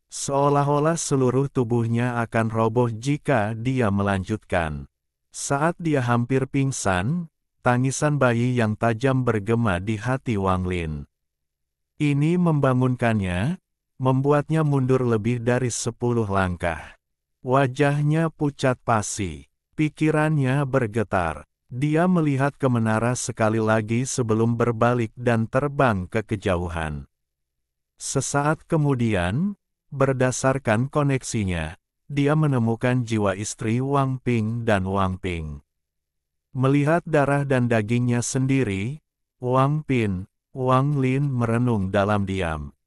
Speaker 1: Seolah-olah seluruh tubuhnya akan roboh jika dia melanjutkan. Saat dia hampir pingsan, tangisan bayi yang tajam bergema di hati Wang Lin. Ini membangunkannya, membuatnya mundur lebih dari 10 langkah. Wajahnya pucat pasi, pikirannya bergetar. Dia melihat ke menara sekali lagi sebelum berbalik dan terbang ke kejauhan. Sesaat kemudian, berdasarkan koneksinya, dia menemukan jiwa istri Wang Ping dan Wang Ping. Melihat darah dan dagingnya sendiri, Wang Lin merenung dalam diam.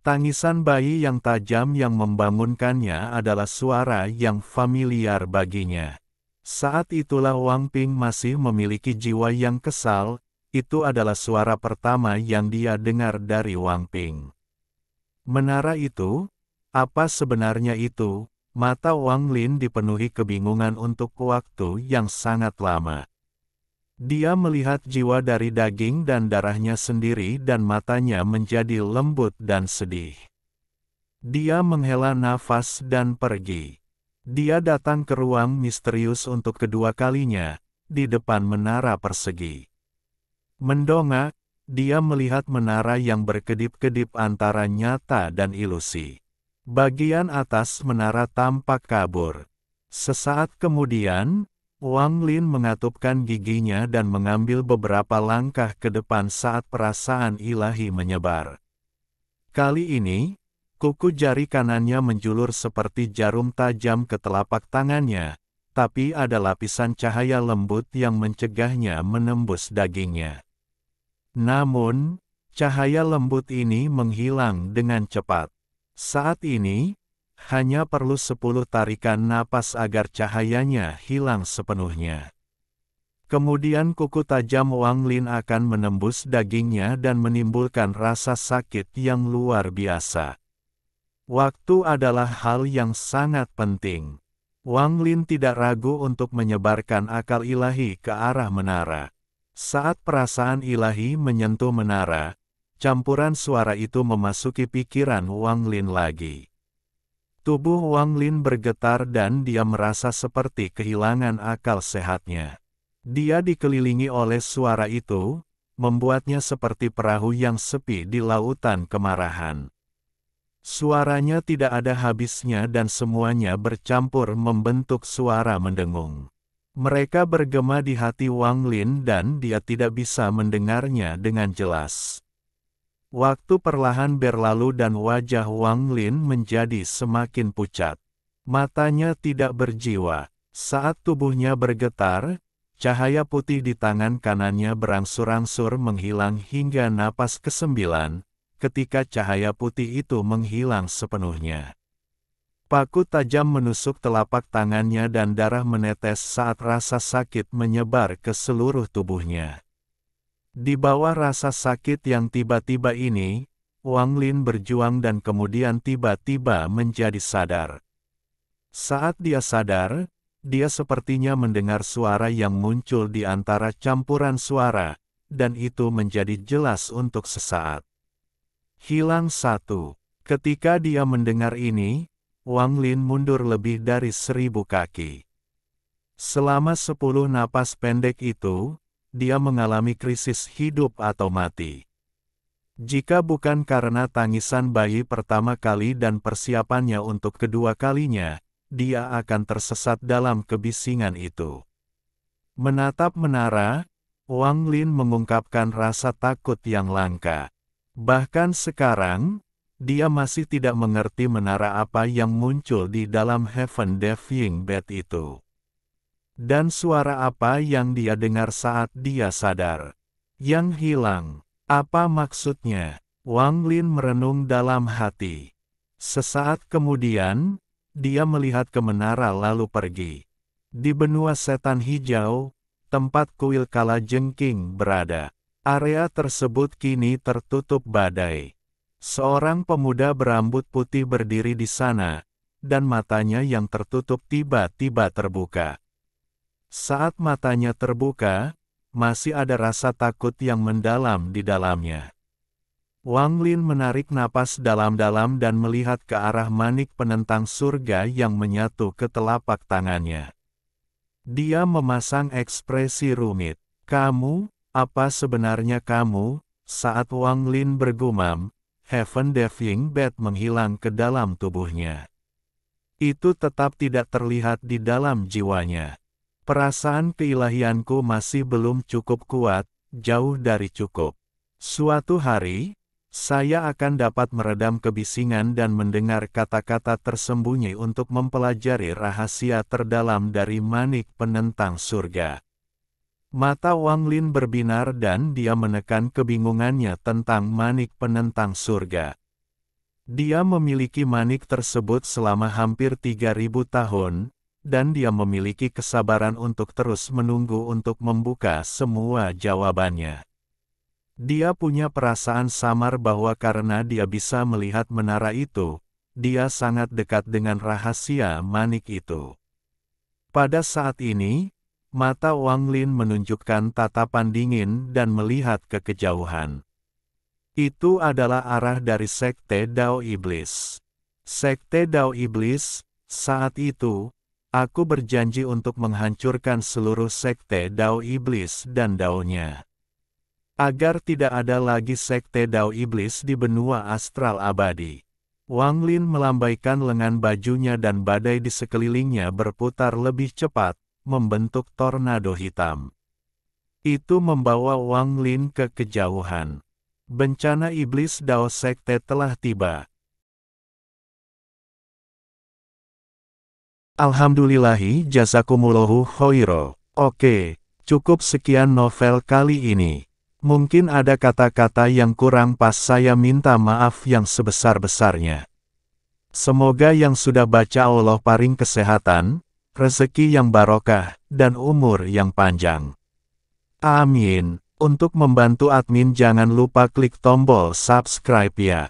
Speaker 1: Tangisan bayi yang tajam yang membangunkannya adalah suara yang familiar baginya. Saat itulah Wang Ping masih memiliki jiwa yang kesal, itu adalah suara pertama yang dia dengar dari Wang Ping. Menara itu? Apa sebenarnya itu? Mata Wang Lin dipenuhi kebingungan untuk waktu yang sangat lama. Dia melihat jiwa dari daging dan darahnya sendiri dan matanya menjadi lembut dan sedih. Dia menghela nafas dan pergi. Dia datang ke ruang misterius untuk kedua kalinya, di depan menara persegi. Mendongak, dia melihat menara yang berkedip-kedip antara nyata dan ilusi. Bagian atas menara tampak kabur. Sesaat kemudian, Wang Lin mengatupkan giginya dan mengambil beberapa langkah ke depan saat perasaan ilahi menyebar. Kali ini, kuku jari kanannya menjulur seperti jarum tajam ke telapak tangannya, tapi ada lapisan cahaya lembut yang mencegahnya menembus dagingnya. Namun, cahaya lembut ini menghilang dengan cepat. Saat ini, hanya perlu 10 tarikan napas agar cahayanya hilang sepenuhnya. Kemudian kuku tajam Wang Lin akan menembus dagingnya dan menimbulkan rasa sakit yang luar biasa. Waktu adalah hal yang sangat penting. Wang Lin tidak ragu untuk menyebarkan akal ilahi ke arah menara. Saat perasaan ilahi menyentuh menara, campuran suara itu memasuki pikiran Wang Lin lagi. Tubuh Wang Lin bergetar dan dia merasa seperti kehilangan akal sehatnya. Dia dikelilingi oleh suara itu, membuatnya seperti perahu yang sepi di lautan kemarahan. Suaranya tidak ada habisnya dan semuanya bercampur membentuk suara mendengung. Mereka bergema di hati Wang Lin dan dia tidak bisa mendengarnya dengan jelas. Waktu perlahan berlalu dan wajah Wang Lin menjadi semakin pucat. Matanya tidak berjiwa. Saat tubuhnya bergetar, cahaya putih di tangan kanannya berangsur-angsur menghilang hingga napas ke-9. Ketika cahaya putih itu menghilang sepenuhnya. Paku tajam menusuk telapak tangannya dan darah menetes saat rasa sakit menyebar ke seluruh tubuhnya. Di bawah rasa sakit yang tiba-tiba ini, Wang Lin berjuang dan kemudian tiba-tiba menjadi sadar. Saat dia sadar, dia sepertinya mendengar suara yang muncul di antara campuran suara, dan itu menjadi jelas untuk sesaat. Hilang satu. Ketika dia mendengar ini, Wang Lin mundur lebih dari 1000 kaki. Selama 10 napas pendek itu, dia mengalami krisis hidup atau mati. Jika bukan karena tangisan bayi pertama kali dan persiapannya untuk kedua kalinya, dia akan tersesat dalam kebisingan itu. Menatap menara, Wang Lin mengungkapkan rasa takut yang langka. Bahkan sekarang, dia masih tidak mengerti menara apa yang muncul di dalam Heaven Diving Bed itu. Dan suara apa yang dia dengar saat dia sadar. Yang hilang. Apa maksudnya? Wang Lin merenung dalam hati. Sesaat kemudian, dia melihat ke menara lalu pergi. Di benua setan hijau, tempat kuil kalajengking berada. Area tersebut kini tertutup badai. Seorang pemuda berambut putih berdiri di sana, dan matanya yang tertutup tiba-tiba terbuka. Saat matanya terbuka, masih ada rasa takut yang mendalam di dalamnya. Wang Lin menarik napas dalam-dalam dan melihat ke arah manik penentang surga yang menyatu ke telapak tangannya. Dia memasang ekspresi rumit. "Kamu, apa sebenarnya kamu?" Saat Wang Lin bergumam, Heaven Diving Bed menghilang ke dalam tubuhnya. Itu tetap tidak terlihat di dalam jiwanya. Perasaan keilahianku masih belum cukup kuat, jauh dari cukup. Suatu hari, saya akan dapat meredam kebisingan dan mendengar kata-kata tersembunyi untuk mempelajari rahasia terdalam dari manik penentang surga. Mata Wang Lin berbinar dan dia menekan kebingungannya tentang manik penentang surga. Dia memiliki manik tersebut selama hampir 3000 tahun, dan dia memiliki kesabaran untuk terus menunggu untuk membuka semua jawabannya. Dia punya perasaan samar bahwa karena dia bisa melihat menara itu, dia sangat dekat dengan rahasia manik itu. Pada saat ini, mata Wang Lin menunjukkan tatapan dingin dan melihat ke kejauhan. Itu adalah arah dari Sekte Dao Iblis. Sekte Dao Iblis, saat itu, aku berjanji untuk menghancurkan seluruh sekte Dao Iblis dan Dao-nya. Agar tidak ada lagi sekte Dao Iblis di benua astral abadi. Wang Lin melambaikan lengan bajunya dan badai di sekelilingnya berputar lebih cepat, membentuk tornado hitam. Itu membawa Wang Lin ke kejauhan. Bencana Iblis Dao Sekte telah tiba. Alhamdulillahi jazakumullahu khairo. Oke, cukup sekian novel kali ini. Mungkin ada kata-kata yang kurang pas, saya minta maaf yang sebesar-besarnya. Semoga yang sudah baca Allah paring kesehatan, rezeki yang barokah, dan umur yang panjang. Amin. Untuk membantu admin jangan lupa klik tombol subscribe ya.